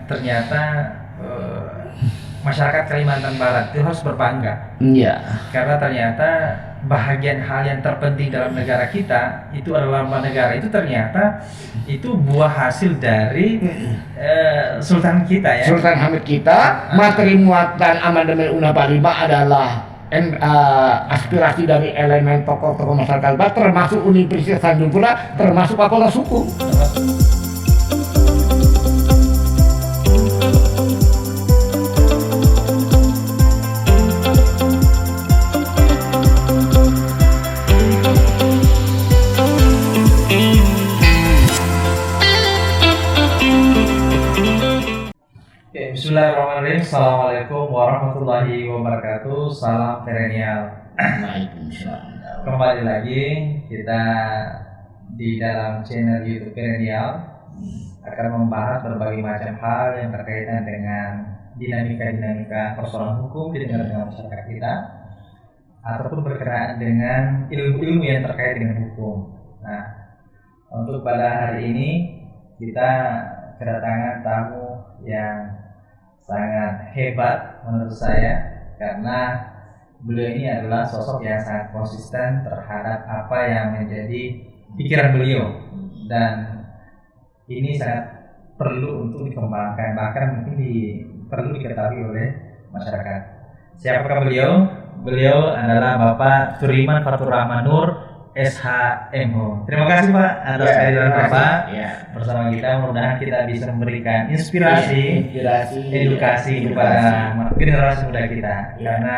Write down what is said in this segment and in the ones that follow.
ternyata masyarakat Kalimantan Barat itu harus berbangga. Iya. Karena ternyata bahagian hal yang terpenting dalam negara kita itu adalah lambang negara. Itu ternyata itu buah hasil dari Sultan kita ya. Sultan Hamid kita. Materi muatan amandemen Undang-Undang 45 adalah aspirasi dari elemen tokoh-tokoh masyarakat Barat, termasuk Universitas Tanjung Pura, termasuk Fakultas Hukum. Bismillahirrahmanirrahim. Assalamualaikum warahmatullahi wabarakatuh. Salam perennial. Waalaikumsalam. Kembali lagi kita di dalam channel YouTube Perennial akan membahas berbagai macam hal yang berkaitan dengan dinamika persoalan hukum di negara masyarakat kita ataupun berkenaan dengan ilmu-ilmu yang terkait dengan hukum. Nah, untuk pada hari ini kita kedatangan tamu yang sangat hebat menurut saya, karena beliau ini adalah sosok yang sangat konsisten terhadap apa yang menjadi pikiran beliau, dan ini sangat perlu untuk dikembangkan, bahkan mungkin perlu diketahui oleh masyarakat. Siapakah beliau? Beliau adalah Bapak Turiman Fatur Rahman Nur SHMH. Terima kasih Pak atas kehadiran Bapak bersama kita. Mudah-mudahan kita bisa memberikan inspirasi, edukasi kepada generasi muda kita. Karena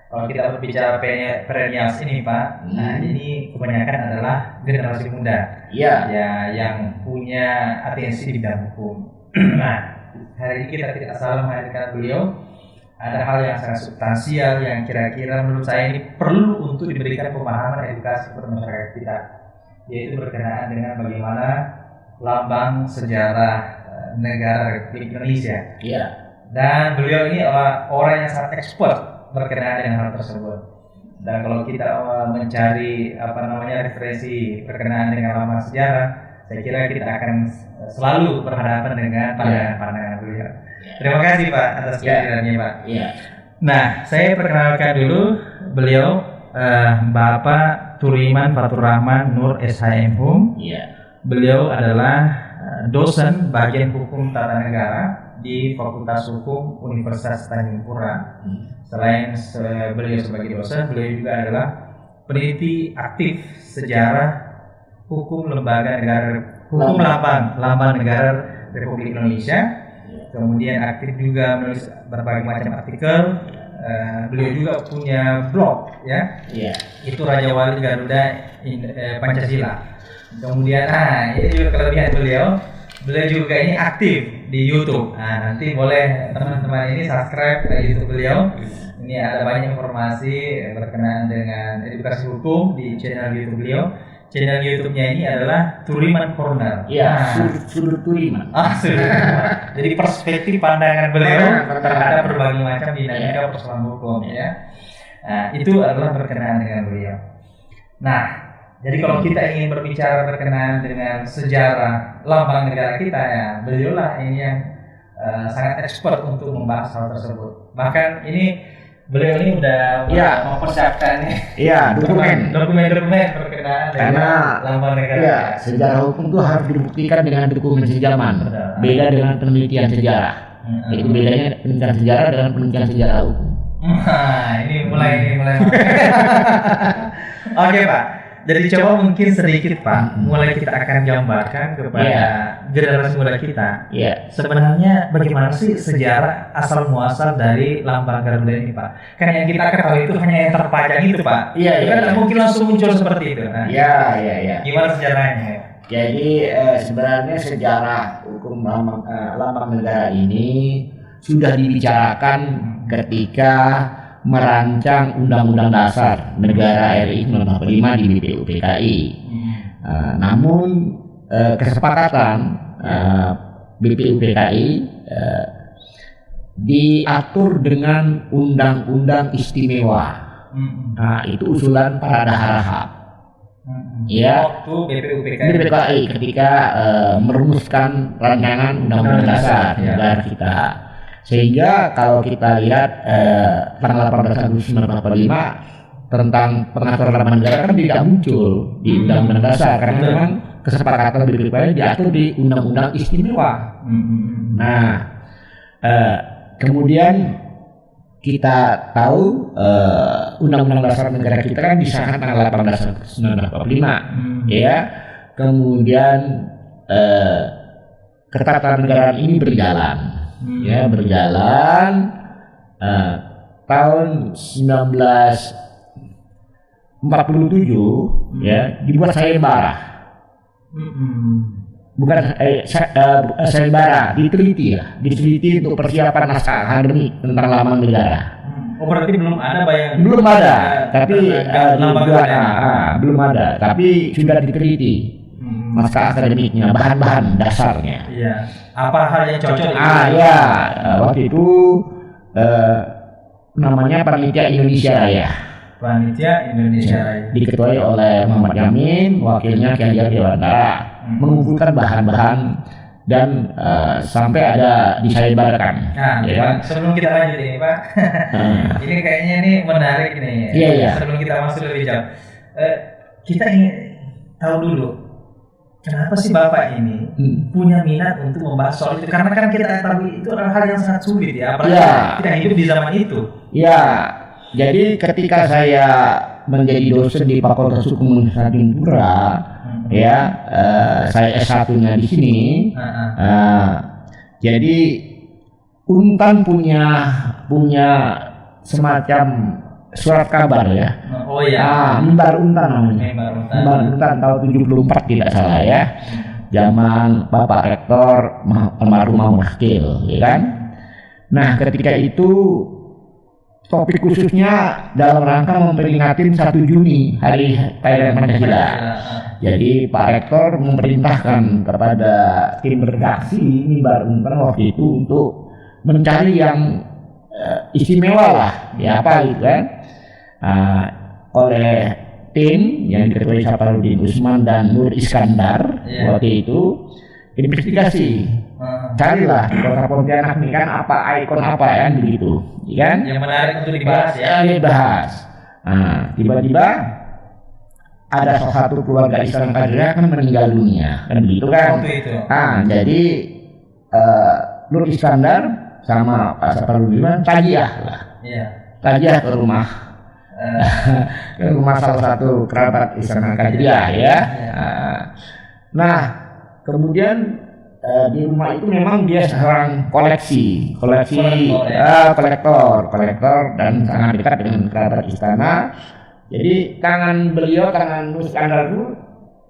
kalau kita berbicara perennials ini Pak, nah ini kebanyakan adalah generasi muda, ya, yang punya atensi di bidang hukum. Nah, hari ini kita tidak salah menghadirkan beliau. Ada hal yang sangat substansial yang kira-kira menurut saya ini perlu untuk diberikan pemahaman edukasi kepada masyarakat kita, yaitu berkenaan dengan bagaimana lambang sejarah negara Republik Indonesia. Iya. Dan beliau ini adalah orang yang sangat expert berkenaan dengan hal tersebut. Dan kalau kita mencari referensi berkenaan dengan lambang sejarah, saya kira kita akan selalu berhadapan dengan pandangan beliau. Terima kasih Pak atas kehadirannya Pak. Iya. Nah, saya perkenalkan dulu beliau, Bapak Turiman Fatur Rahman Nur SHMH. Iya. Beliau adalah dosen bagian hukum tata negara di Fakultas Hukum Universitas Tanjung Pura. Selain beliau sebagai dosen, beliau juga adalah peneliti aktif sejarah hukum lembaga negara, hukum lambang negara Republik Indonesia. Kemudian aktif juga menulis berbagai macam artikel. Beliau juga punya blog, ya. Iya. Itu Raja Wali Garuda Pancasila. Kemudian, ini juga kelebihan beliau. Beliau juga ini aktif di YouTube. Nah, nanti boleh teman-teman ini subscribe ke YouTube beliau. Ini ada banyak informasi berkenaan dengan edukasi hukum di channel YouTube beliau. Channel YouTube-nya ini adalah Turiman Corner. Iya, sudut Turiman. Sudut Turiman. Jadi perspektif pandangan beliau terhadap berbagai macam dinamika persoalan hukum, ya. Nah, itu adalah berkenaan dengan beliau. Nah, jadi kalau kita ingin berbicara berkenaan dengan sejarah lambang negara kita, ya, beliau lah ini yang sangat expert untuk membahas hal tersebut. Bahkan ini beliau ini udah mempersiapkan dokumen berkenaan dengan lambang negara. Iya, sejarah hukum itu harus dibuktikan dengan dokumen sejaman. Beda dengan penelitian sejarah. Itu bedanya penelitian sejarah dengan penelitian sejarah hukum. Ini mulai. Oke Pak. Jadi coba mungkin sedikit Pak, mulai kita akan gambarkan kepada generasi muda kita. Sebenarnya bagaimana sih sejarah asal muasal dari lambang Garuda ini Pak? Kan yang kita ketahui itu hanya yang terpajang itu Pak. Kan mungkin langsung muncul seperti itu. Gimana sejarahnya? Jadi sebenarnya sejarah hukum lambang negara ini sudah dibicarakan ketika merancang Undang-Undang Dasar Negara RI 1945 di BPUPKI. Namun kesepakatan BPUPKI diatur dengan Undang-Undang Istimewa. Itu usulan para Harahap. Ya, waktu BPUPKI BPKI ketika merumuskan rancangan undang-undang dasar negara kita. Sehingga kalau kita lihat tanggal 18 Agustus 1945 tentang pengaturan lambang negara kan tidak muncul di undang-undang dasar karena memang kesepakatan BPKI diatur di undang-undang istimewa. Nah, kemudian kita tahu undang-undang dasar negara kita kan disahkan tanggal 18 Agustus 1945 ya. Kemudian ketatanegaraan ini berjalan ya, tahun 1947 ya dibuat sayembara. Bukan sayembara, diteliti untuk persiapan naskah akademik tentang lambang negara. Oh, berarti belum ada belum ada, belum ada, tapi sudah diteliti naskah akademiknya, bahan-bahan dasarnya. Iya. Apa hal yang cocok? Ya, waktu itu namanya Panitia Indonesia Raya. Panitia Indonesia Raya. Diketuai oleh Muhammad Yamin, wakilnya Kiai Haji Dewantara. Mengumpulkan bahan-bahan dan sampai ada disayembarakan. Nah, ya kan? Sebelum kita lanjut ini Pak, ini kayaknya ini menarik nih. Iya. Sebelum kita masuk lebih jauh, kita ingin tahu dulu kenapa sih Bapak ini punya minat untuk membahas soal itu? Karena kan kita tahu itu adalah hal yang sangat sulit ya, apalagi kita hidup di zaman itu. Ya, jadi ketika saya menjadi dosen di Fakultas Hukum Universitas Jayapura, ya, saya S1-nya di sini. Jadi Untan punya semacam surat kabar ya. Oh ya. Mimbar Untan namanya. Mimbar Untan tahun 74 tidak salah ya. Zaman Bapak Rektor almarhum Mahkil, ya kan? Nah, ketika itu topik khususnya dalam rangka memperingati 1 Juni Hari Kelahiran Pancasila. Jadi Pak Rektor memerintahkan kepada tim redaksi Mimbar Untan waktu itu untuk mencari yang istimewa lah, ya apa gitu kan? Oleh tim yang diketuai Saparudin Usman dan Nur Iskandar waktu itu investigasi. Carilah di Kota Pontianak ini kan apa ikon apa kan begitu, kan? Yang menarik untuk dibahas ya. Dibahas. Tiba-tiba ada salah satu keluarga Istana Kadria kan meninggal dunia, kan begitu kan? Jadi Nur Iskandar sama Pak Saparudin tajiah lah. Tajiah ke rumah salah satu kerabat Istana Kadria ya. Nah, kemudian di rumah itu memang dia seorang kolektor dan sangat dekat dengan kerabat istana. Jadi tangan Nur Iskandar itu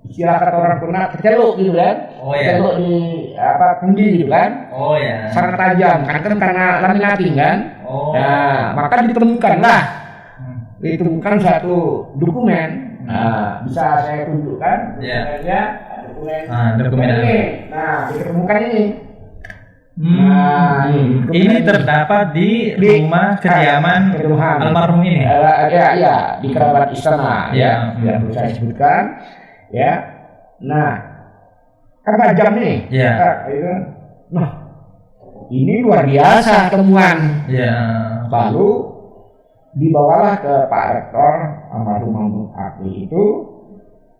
istilah kata orang Sunda keceluk gitu kan. Keceluk di kendi gitu kan. Sangat tajam karena laminating kan. Nah, maka ditemukan satu dokumen. Bisa saya tunjukkan dokumen ini. Nah, ditemukan ini. Ini terdapat di rumah kediaman almarhum ini. Ya, di kerabat istana ya, yang saya sebutkan. Ya. Nah, kan tajam nih. Nah, ini luar biasa temuan. Lalu dibawalah ke Pak Rektor almarhum Mahmud Akil itu.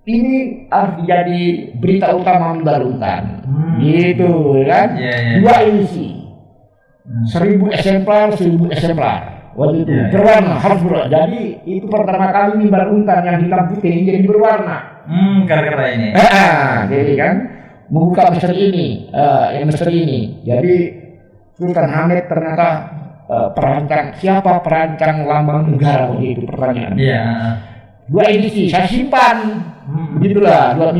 Ini harus jadi berita utama Mimbar Untan, gitu kan? 2 edisi, 1000 eksemplar. Waktu itu berwarna, harus berwarna. Jadi itu pertama kali Mimbar Untan yang hitam putih jadi berwarna. Gara-gara ini. Jadi kan membuka misteri ini. Jadi Sultan Hamid ternyata perancang lambang negara waktu itu pertanyaan. 2 edisi saya simpan. Begitulah 2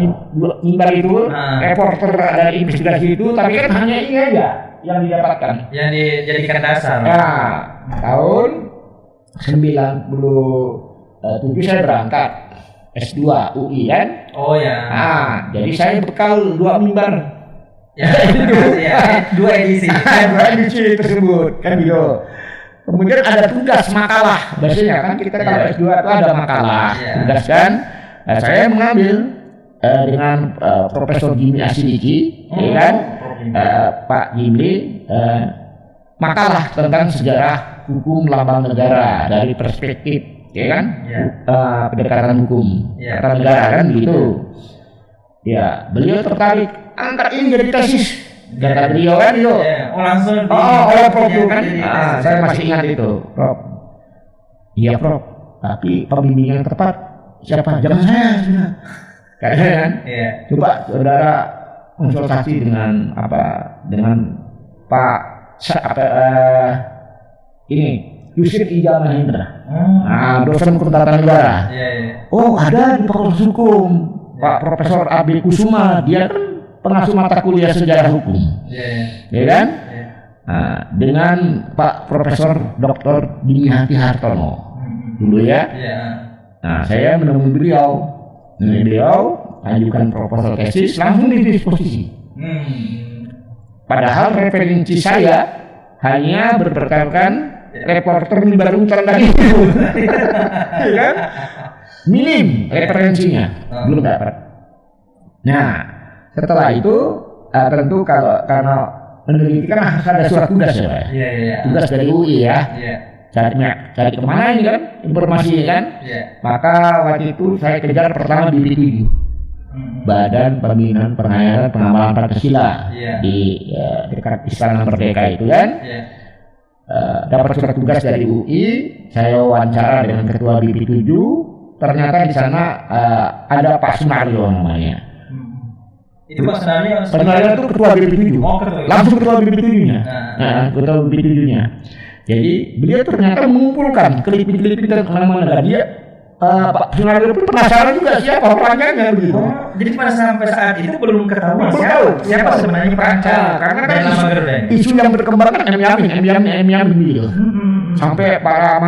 mimbar itu, reporter dari investigasi itu, tapi kan hanya ini aja yang didapatkan. Yang dijadikan dasar. Tahun 97 saya berangkat S2 UI kan. Jadi saya bekal 2 mimbar. 2 edisi. 2 edisi tersebut kan gitu. Kemudian ada tugas makalah, biasanya kan kita kalau S2 itu ada makalah, tugas kan. saya mengambil dengan Profesor Jimmy Asidiki, ya kan, Pak Jimmy, makalah tentang sejarah hukum lambang negara dari perspektif, ya kan, pendekatan hukum tata negara kan gitu. Ya, beliau tertarik angkat ini jadi tesis. Kata beliau kan itu. Langsung. Oleh Prof kan. Saya masih ingat itu, Prof. Iya Prof. Tapi pembimbing yang tepat siapa? Jangan saya. Kayaknya kan. Coba saudara konsultasi dengan Pak ini Yusuf Ijal Mahendra. Dosen hukum tata negara. Oh, ada di Fakultas Hukum. Pak Profesor AB Kusuma, dia kan pengasuh mata kuliah sejarah hukum, ya kan? Dengan Pak Profesor Dr. Dini Hati Hartono dulu ya. Nah, saya menemui beliau, ajukan proposal tesis, langsung didisposisi. Padahal referensi saya hanya berberkankan reporter di baru tadi itu, ya kan? Minim referensinya, belum dapat. Nah, setelah itu tentu karena meneliti kan harus ada surat tugas ya, Pak. Tugas dari UI ya. Cari kemana ini kan informasi kan. Maka waktu itu saya kejar pertama BP7, Badan Pembinaan Pengayaan Pengamalan Pancasila di dekat Istana Merdeka itu kan. Dapat surat tugas dari UI, saya wawancara dengan Ketua BP7. Ternyata di sana ada Pak Sunario namanya. Itu Pak Sunario itu ketua BP7. Langsung ketua BP7-nya. Ketua BP7-nya. Jadi beliau ternyata mengumpulkan klip-klip dan nama-nama dia. Pak Sunario pun penasaran juga siapa perancangnya begitu. Jadi pada sampai saat itu belum ketahuan siapa sebenarnya perancang. Karena kan isu yang berkembang kan M-Yamin gitu. Sampai para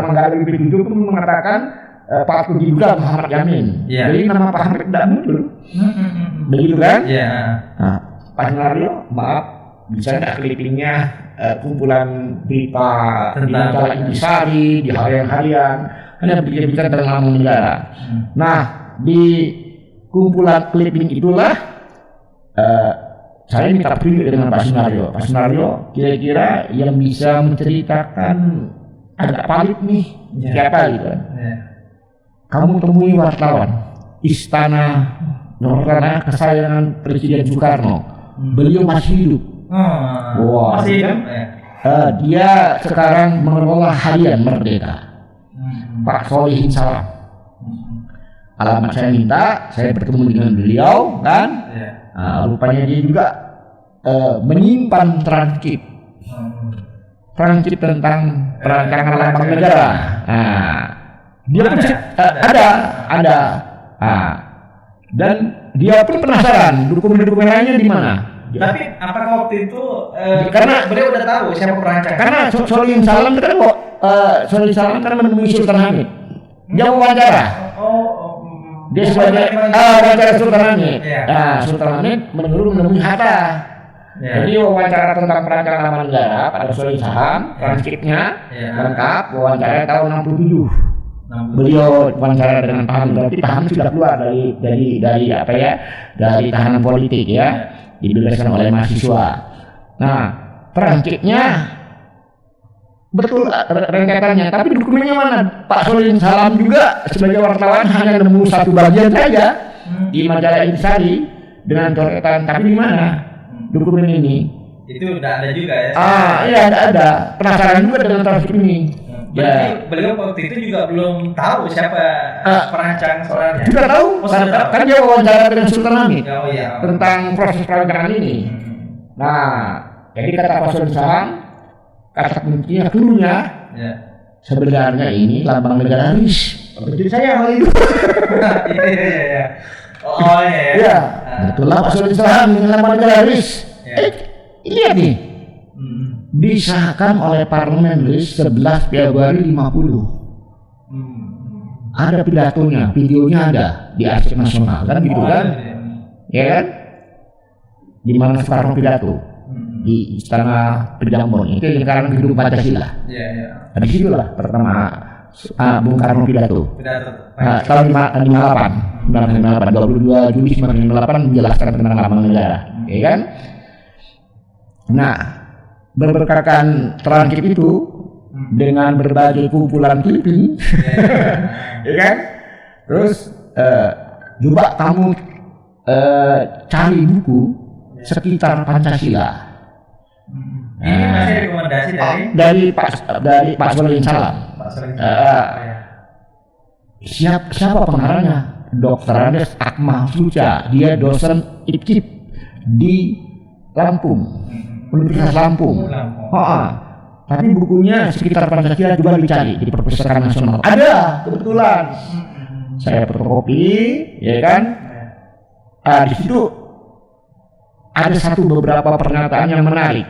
manggali BP7 pun mengatakan patut diduga Muhammad Yamin. Jadi nama Pak Hamid tidak muncul. Begitu kan? Nah, Pak Sunario, maaf, bisa tidak clippingnya kumpulan berita di majalah Intisari, di harian-harian, hanya berbicara tentang lambang negara. Nah, di kumpulan clipping itulah saya minta preview dengan Pak Sunario. Pak Sunario kira-kira yang bisa menceritakan agak valid nih siapa gitu kan. Kamu temui wartawan Istana kesayangan Presiden Soekarno. Beliau masih hidup. Masih hidup. Dia sekarang mengelola harian Merdeka. Pak Solihin Salam. Alamat saya minta, saya bertemu dengan beliau kan. Rupanya dia juga menyimpan transkrip tentang perancangan lambang negara. Dia pun ada. Dan dia pun penasaran dokumen-dokumen lainnya di mana. Tapi apakah waktu itu karena beliau udah tahu siapa perancang? Karena Solihin Salam kan kan menemui Sultan Hamid. Dia wawancara. Dia sebagai wawancara Sultan Hamid. Sultan Hamid menemui Hatta. Jadi wawancara tentang perancangan lambang negara pada Solihin Salam, transkripnya lengkap, wawancara tahun 67. Beliau wawancara dengan Pak Hamid, berarti Pak Hamid sudah keluar dari tahanan politik ya, dibebaskan oleh mahasiswa. Nah, transkripnya betul rentetannya, tapi dokumennya mana? Pak Solihin Salam juga sebagai wartawan hanya nemu satu bagian saja di majalah Intisari dengan coretan, tapi di mana dokumen ini? Itu udah ada juga ya? Iya ada. Penasaran juga dengan transkrip ini. Berarti beliau waktu itu juga belum tahu siapa perancang soalnya. Sudah tahu, kan dia wawancara dengan Sultan Hamid tentang proses perancangan ini. Nah, jadi kata Pak Solihin Salam, kata kuncinya dulunya, sebenarnya ini lambang negara RIS. Jadi saya hal itu. Iya. Iya. Betul lah Pak Solihin Salam dengan lambang negara RIS. Lihat nih. Disahkan oleh Parlemen RIS 11 Februari 50. Ada pidatonya, videonya ada di Arsip Nasional kan gitu kan? Ya kan? Di mana Soekarno pidato di Istana Pejampong itu yang sekarang gedung Pancasila. Di situlah pertama Bung Karno pidato. Tahun 58, 22 Juli 1958 menjelaskan tentang lambang negara, ya kan? Nah, berberkakan transkrip itu dengan berbagai kumpulan clipping, ya kan? Terus coba kamu cari buku sekitar Pancasila. Ini masih rekomendasi dari Pak Solehin Salam. Siapa pengarangnya? Dr. Andes Akmal Suca. Dia dosen IPCIP di Lampung, Universitas Lampung. Tapi bukunya sekitar Pancasila coba dicari di Perpustakaan Nasional. Ada, kebetulan. Saya fotokopi, ya kan? Di situ ada beberapa pernyataan yang menarik.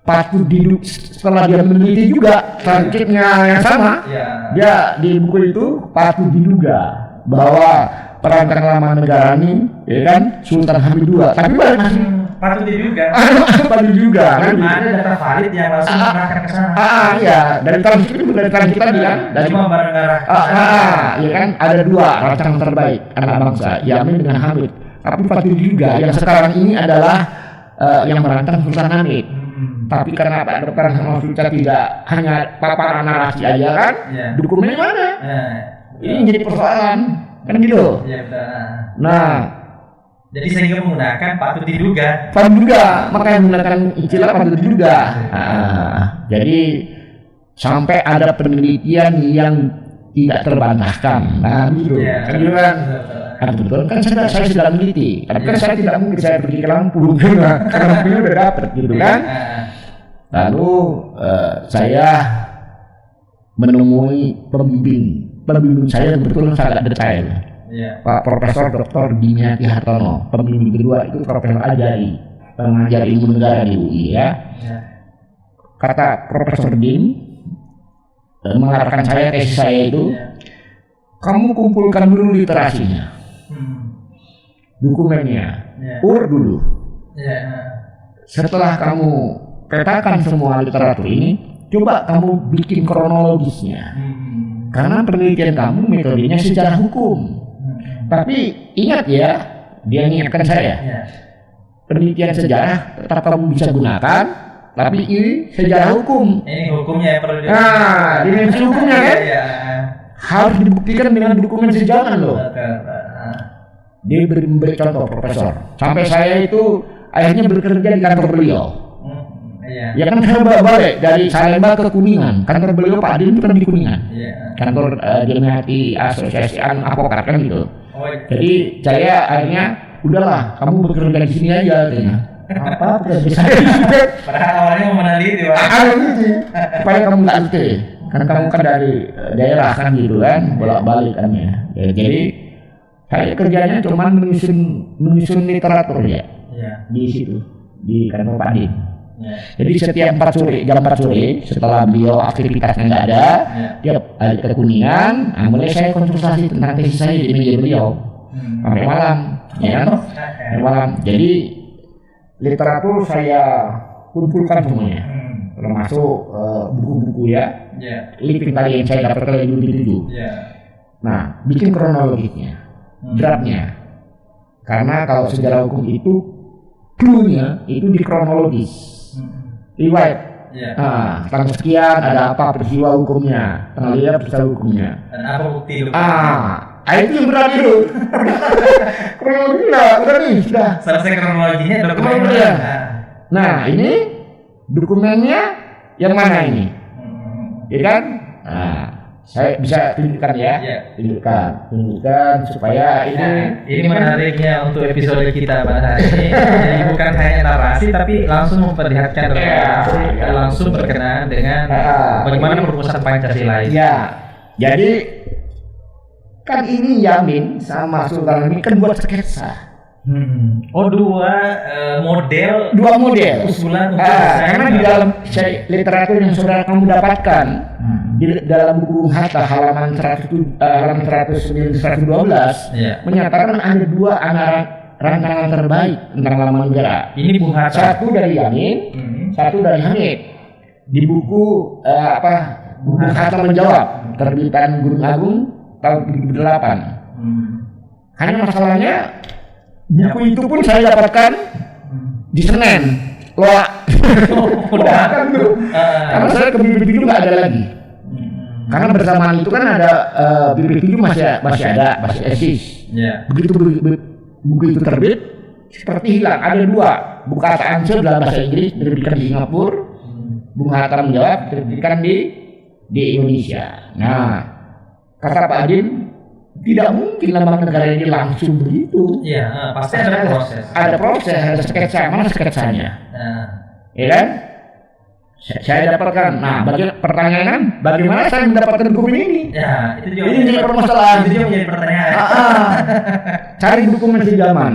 Patut setelah dia meneliti juga transkripnya yang sama, dia di buku itu patut diduga bahwa perancang lambang negara ini, ya kan, Sultan Hamid II. Tapi masih patut diduga. Patut diduga. Kan ada data valid yang langsung mengarahkan ke sana. Iya, dari transkrip tadi kan. Dari cuma barang arah. Ya kan, ada 2 rancangan terbaik anak bangsa, Yamin dengan Hamid. Tapi patut diduga yang sekarang ini adalah yang merancang Sultan Hamid. Tapi karena Pak Dr. Akmal Suca tidak hanya paparan narasi aja kan, dokumennya mana? Ini jadi persoalan, kan gitu. Nah, jadi sehingga menggunakan patut diduga. Makanya menggunakan istilah patut diduga. Jadi sampai ada penelitian yang tidak terbantahkan. Nah, gitu. Kan betul kan saya sudah meneliti, tapi kan saya tidak mungkin saya pergi ke Lampung karena Lampung udah dapet gitu kan. Lalu saya menemui pembimbing saya yang betul sangat detail, Pak Profesor Dr. Dimiati Hartono. Pembimbing kedua itu Profesor Ajari, pengajar ilmu negara di UI ya. Kata Profesor Dim mengarahkan saya tesis saya itu, kamu kumpulkan dulu literasinya, dokumennya, dulu. Setelah kamu petakan semua literatur ini, coba kamu bikin kronologisnya. Karena penelitian kamu metodenya sejarah hukum. Tapi ingat ya, dia ingatkan saya, penelitian sejarah tetap kamu bisa gunakan, tapi ini sejarah hukum. Ini hukumnya yang perlu dimensi hukumnya kan? Harus dibuktikan dengan dokumen sejarah loh. Dia memberi contoh Profesor. Sampai saya itu akhirnya bekerja di kantor beliau. Ya kan saya balik dari Salemba ke Kuningan. Kantor beliau Pak Adin itu kan di Kuningan. Kantor Dimiati Asosiasi Advokat kan gitu. Jadi saya akhirnya udahlah, kamu bekerja di sini aja katanya. Apa bekerja saya? Padahal awalnya mau meneliti, Pak. Supaya kamu nggak ngerti. Karena kamu kan dari daerah kan gitu kan, bolak-balik kan ya. Jadi saya kerjanya cuma menyusun literatur ya. Di situ, di kantor Pak Adin. Jadi setiap jam 4 sore setelah beliau aktivitasnya nggak ada, dia balik ke Kuningan, mulai saya konsultasi tentang tesis saya di meja beliau sampai malam, ya kan? Sampai malam. Jadi literatur saya kumpulkan semuanya, termasuk buku-buku ya, living tadi yang saya dapat dari dulu. Nah, bikin kronologisnya, draftnya, karena kalau sejarah hukum itu clue-nya itu di kronologis. Riwayat, tanggal sekian ada apa peristiwa hukumnya, tanggal lihat peristiwa hukumnya. Dan apa bukti itu? Itu yang berat itu. Kronologinya udah nih sudah. Selesai kronologinya dokumennya. Nah ini dokumennya yang mana ini? Ya kan? Saya bisa tunjukkan ya, tunjukkan supaya ini menariknya untuk episode kita pada hari ini. Jadi bukan hanya narasi tapi langsung memperlihatkan relasi, langsung berkenaan dengan bagaimana perumusan Pancasila ini. Jadi kan ini Yamin sama Sultan Hamid kan buat sketsa. Dua model usulan untuk karena di dalam literatur yang saudara kamu dapatkan di dalam buku Hatta halaman 112 menyatakan ada 2 rancangan terbaik tentang lambang negara. Ini Bung Hatta. Satu dari Yamin, satu dari Hamid. Di buku Bung Hatta menjawab, terbitan Gunung Agung tahun 2008. Hanya masalahnya buku itu pun saya dapatkan di Senen, Loak. Udah kan tuh. Karena saya ke BP7 nggak ada lagi. Karena bersamaan itu kan ada BP7 masih eksis. Begitu buku itu terbit, seperti hilang. Ada dua, buku kata answer dalam bahasa Inggris diterbitkan di Singapura, Bung Hatta menjawab diterbitkan di Indonesia. Nah, kata Pak Adin, tidak mungkin lambang negara ini langsung begitu. Iya, pasti ada proses. Ada proses, ada sketsa. Mana sketsanya? Ya kan? Saya dapatkan. Nah, pertanyaan, bagaimana saya mendapatkan dokumen ini? Ya, itu juga. Ini jadi permasalahan. Itu juga menjadi pertanyaan. Cari dokumen sejaman.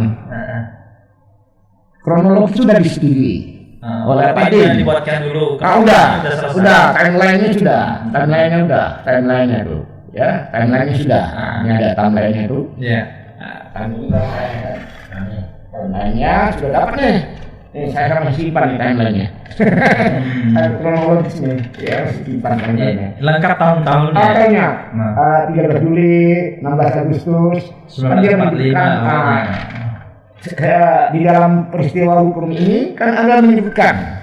Kronologi sudah disetujui oleh Pak Adin. Dibuatkan dulu. Udah. Timeline-nya sudah. Timeline-nya tuh. Ya, timeline-nya sudah. Ini ada timeline-nya tuh. Iya. Timeline-nya sudah dapat nih. Nih, saya akan simpan nih timeline-nya. Kronologis nih, ya, simpan timeline-nya. Lengkap tahun-tahunnya. Tahunnya, 13 Juli, 16 Agustus, 1945. Di dalam peristiwa hukum ini kan Anda menyebutkan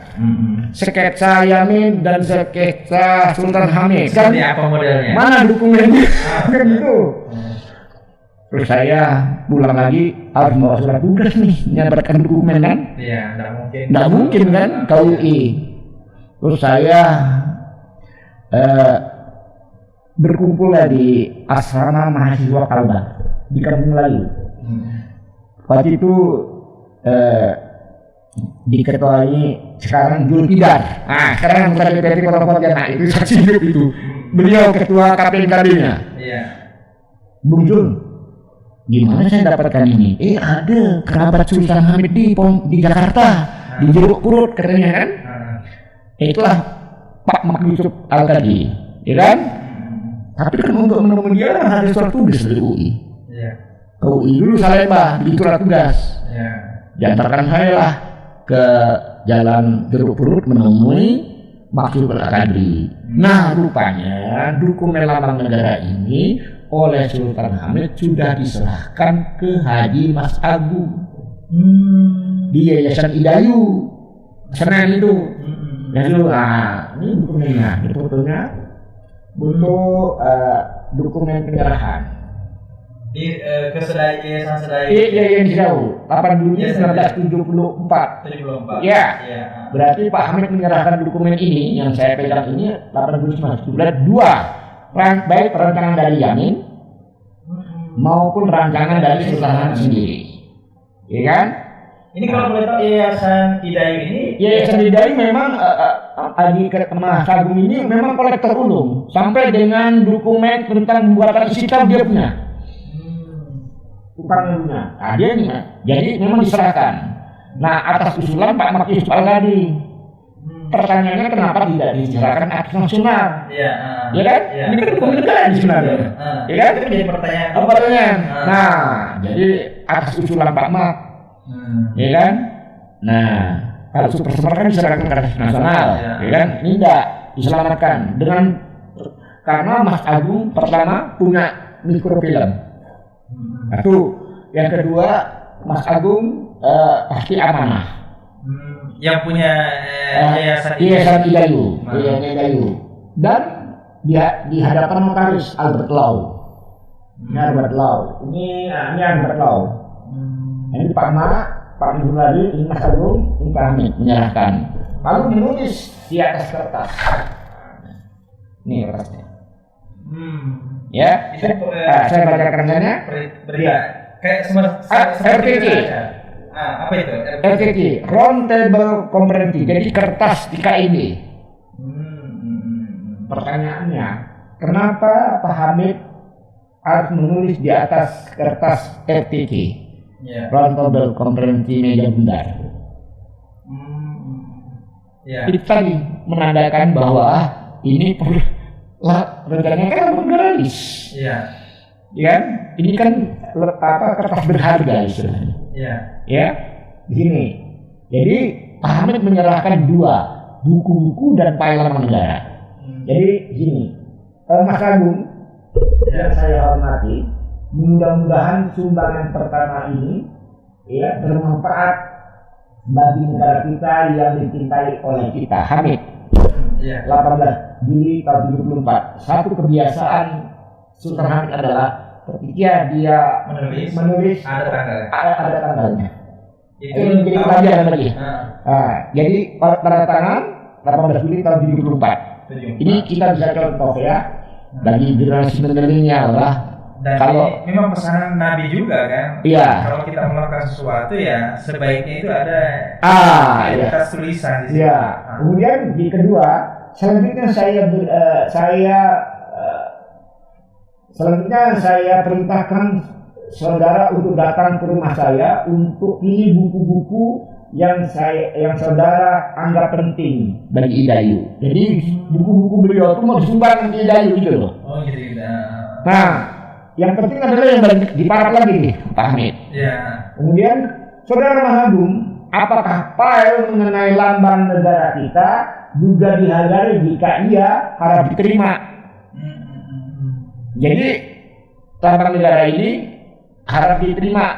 sketsa Yamin dan sketsa Sultan Hamid. Seperti apa modelnya? Mana dokumennya? Kan itu. Terus saya pulang lagi harus bawa surat tugas nih, menyampaikan dokumen kan? Iya, nggak mungkin kan? KUI. Terus saya berkumpul di asrama mahasiswa Kalbar di Kampung Melayu. Waktu itu diketuai sekarang Julkidar. Nah, sekarang anggota DPRD Kota Pontianak itu saksi hidup itu. Beliau ketua KPNKD-nya. Iya. Bung Jul, gimana saya dapatkan ini? Ada kerabat Sultan Hamid di Jakarta, di Jeruk Purut katanya kan? Itulah Pak Mak Yusuf Al-Qadi, ya kan? Tapi kan untuk menemui dia kan ada surat tugas dari UI. Iya. Ke UI dulu Salemba, di surat tugas. Iya. Diantarkan saya lah ke Jalan Jeruk Purut menemui Mak Yusuf Al-Qadi. Nah, rupanya dokumen lambang negara ini oleh Sultan Hamid sudah diserahkan ke Haji Mas Agung di Yayasan Idayu Senen itu. Jadi ini dokumennya, ini fotonya, butuh dokumen penyerahan. Di Yayasan Sedai. Iya yang jauh. 8 Juni 1974. 74. Ya. Berarti Pak Hamid menyerahkan dokumen ini yang saya pegang ini 8 Juni 1974. Baik rancangan dari Yamin maupun rancangan dari Sultan Hamid sendiri, ya kan? Ini kalau boleh tahu Yayasan Idayu ini? Yayasan Idayu memang Mas Agung ini memang kolektor ulung sampai dengan dokumen tentang pembuatan istiqlal dia punya. Bukannya, dia nih, jadi memang diserahkan. Nah, atas usulan Pak Mak Yusuf Al-Qadi. Pertanyaannya kenapa tidak diserahkan atas nasional? Iya. Ya kan? Ya. Ini kan dokumen negara sebenarnya. Ya kan? Itu menjadi pertanyaan. Pertanyaan. Nah, jadi atas usulan Pak Mak, ya kan? Nah, kalau super kan diserahkan ke atas nasional, ya kan? Ini tidak diselamatkan dengan karena Mas Agung pertama punya mikrofilm. Satu, yang kedua Mas Agung pasti amanah. Yang punya Yayasan Idayu, dan dia di hadapan notaris Albert Lau. Ini Albert Lau. Ini Albert Lau. Ini Pak Mak, Pak Nuradi, ini Mas Agung, ini Pak Hamid menyerahkan. Lalu menulis di atas kertas. Ini kertasnya. Ya, saya baca kertasnya. Kayak RTC. Apa itu? RTC, Round Table Comprehensive. Jadi kertas di KID. Pertanyaannya, kenapa Pak Hamid harus menulis di atas kertas RTC? Round Table Comprehensive meja bundar. Itu tadi menandakan bahwa ini rencananya kan generalis. Ya kan? Ini kan kertas berharga istilahnya. Ya, di sini. Jadi Pak Hamid menyerahkan 2 buku-buku dan file lambang negara. Jadi gini, Mas Agung yang saya hormati, mudah-mudahan sumbangan pertama ini ya bermanfaat bagi negara kita yang dicintai oleh kita. Hamid. 18 Juli tahun 74. Satu kebiasaan Sultan Hamid adalah ketika dia menulis ada tanggalnya. Itu menjadi pelajaran lagi. Jadi tanda tangan 18 Juli tahun 74. Ini kita bisa contoh ya bagi generasi milenial lah. Dan kalau memang pesanan Nabi juga kan. Iya. Kalau kita melakukan sesuatu ya sebaiknya itu ada atas tulisan di situ. Iya. Kemudian di kedua, selanjutnya saya perintahkan saudara untuk datang ke rumah saya untuk pilih buku-buku yang saudara anggap penting bagi Idayu. Jadi buku-buku beliau itu mau disumbang ke Idayu gitu loh. Oh gitu. Nah, yang penting adalah yang diparap lagi nih, Pak Hamid. Ya. Kemudian saudara Mahagung, apakah file mengenai lambang negara kita juga dihargai? Jika iya, harap diterima. Jadi lambang negara ini harap diterima.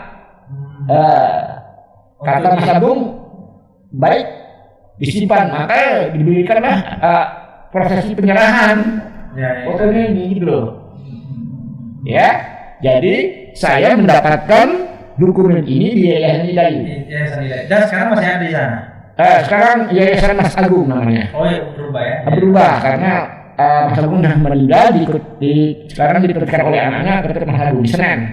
Kata Mas Agung, baik disimpan, maka diberikanlah prosesi penyerahan. Fotonya gitu loh. Ya, jadi saya mendapatkan dokumen ini di Yayasan Idayu. Dan sekarang masih ada di sana. Sekarang Yayasan Mas Agung namanya. Oh ya, berubah ya? Berubah karena Mas Agung sudah meninggal, sekarang diteruskan oleh anaknya ke Mas Agung di Senen.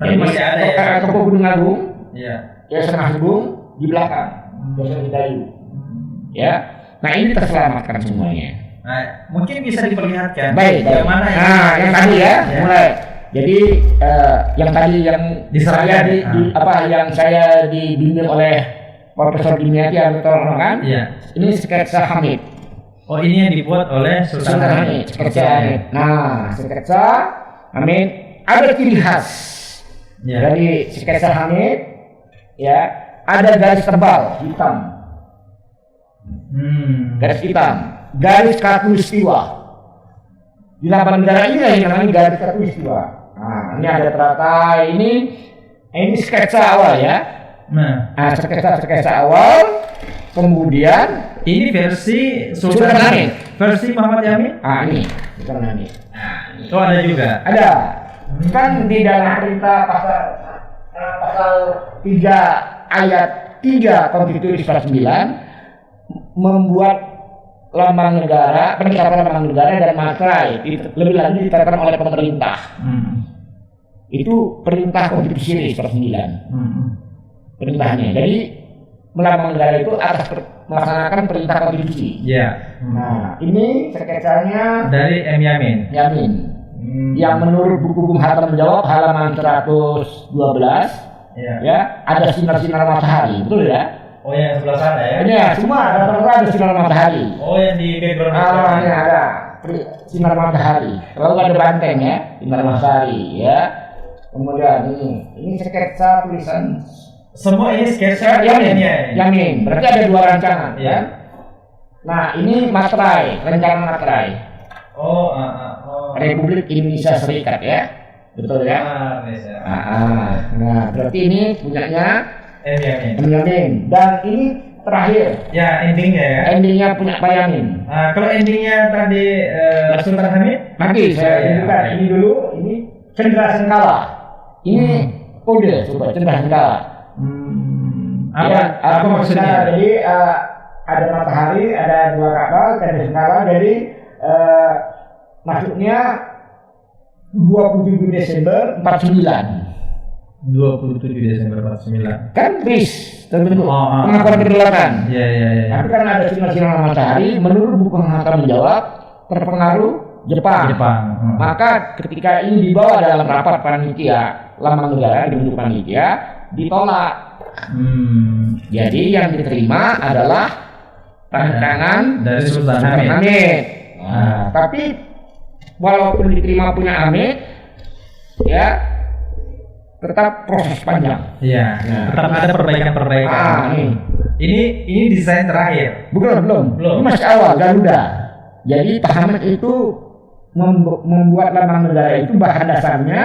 Tapi masih ada ya? Toko Gunung Agung, Yayasan Mas Agung di belakang Yayasan Idayu. Ya, nah ini terselamatkan semuanya. Nah, mungkin bisa diperlihatkan. Baik. Yang mana ya? Yang tadi ya, mulai. Jadi yang tadi yang yang saya dibimbing oleh Profesor Dimyati Artono kan? Iya. Ini sketsa Hamid. Oh, ini yang dibuat oleh Sultan Hamid. Sketsa Hamid. Nah, sketsa Hamid ada ciri khas. Ya. Dari sketsa Hamid ya, ada garis tebal hitam. Garis hitam. Garis khatulistiwa. Di lambang negara ini yang namanya garis khatulistiwa. Nah, ini ada teratai ini sketsa awal ya. Nah, sketsa awal. Kemudian ini versi Sultan Hamid. Versi Muhammad Yamin. Ini Sultan Hamid. Itu ada juga. Ada. Kan di dalam perintah pasal 3 ayat 3 Konstitusi 49 membuat lambang negara, penetapan lambang negara dan materai lebih lanjut ditetapkan oleh pemerintah. Itu perintah konstitusi 49. Perintahnya. Jadi lambang negara itu atas melaksanakan perintah konstitusi. Iya. Nah, ini sketsanya dari M. Yamin. Yang menurut buku Bung Hatta menjawab halaman 112 ya, ada sinar-sinar matahari, betul ya? Oh, yang sebelah sana ya? Ini ya, semua ada sinar matahari. Oh, yang di background. Ini ada sinar matahari. Lalu ada banteng ya, sinar matahari ya. Kemudian ini sketsa tulisan. Semua ini sketsa Yamin. Berarti ada 2 rancangan ya. Nah, ini materai, rencana materai. Republik Indonesia Serikat ya. Betul ya? Nah, berarti ini punyanya M. Yamin. Dan ini terakhir. Ya, endingnya ya. Endingnya punya Pak Yamin. Kalau endingnya tadi Sultan Hamid? Nanti saya tunjukkan ini dulu. Ini Cendra Sengkala. Ini kode coba Cendra Sengkala. Apa maksudnya? Jadi ada matahari, ada 2 kapal, Cendra Sengkala. Jadi maksudnya 27 Desember 49. 27 Desember 49. Kan BRIS terbentuk pengakuan kedaulatan. Iya. Tapi karena ada sinar-sinar matahari, menurut buku Hatta menjawab terpengaruh Jepang. Maka ketika ini dibawa dalam rapat panitia lambang negara di bentuk panitia ditolak. Jadi yang diterima adalah tangan dari Sultan Hamid. Nah, tapi walaupun diterima punya Hamid, ya tetap proses panjang. Iya. Tetap ada perbaikan. Ini desain terakhir. Belum. Ini masih awal Garuda. Jadi Pak Hamid itu membuat lambang negara itu bahan dasarnya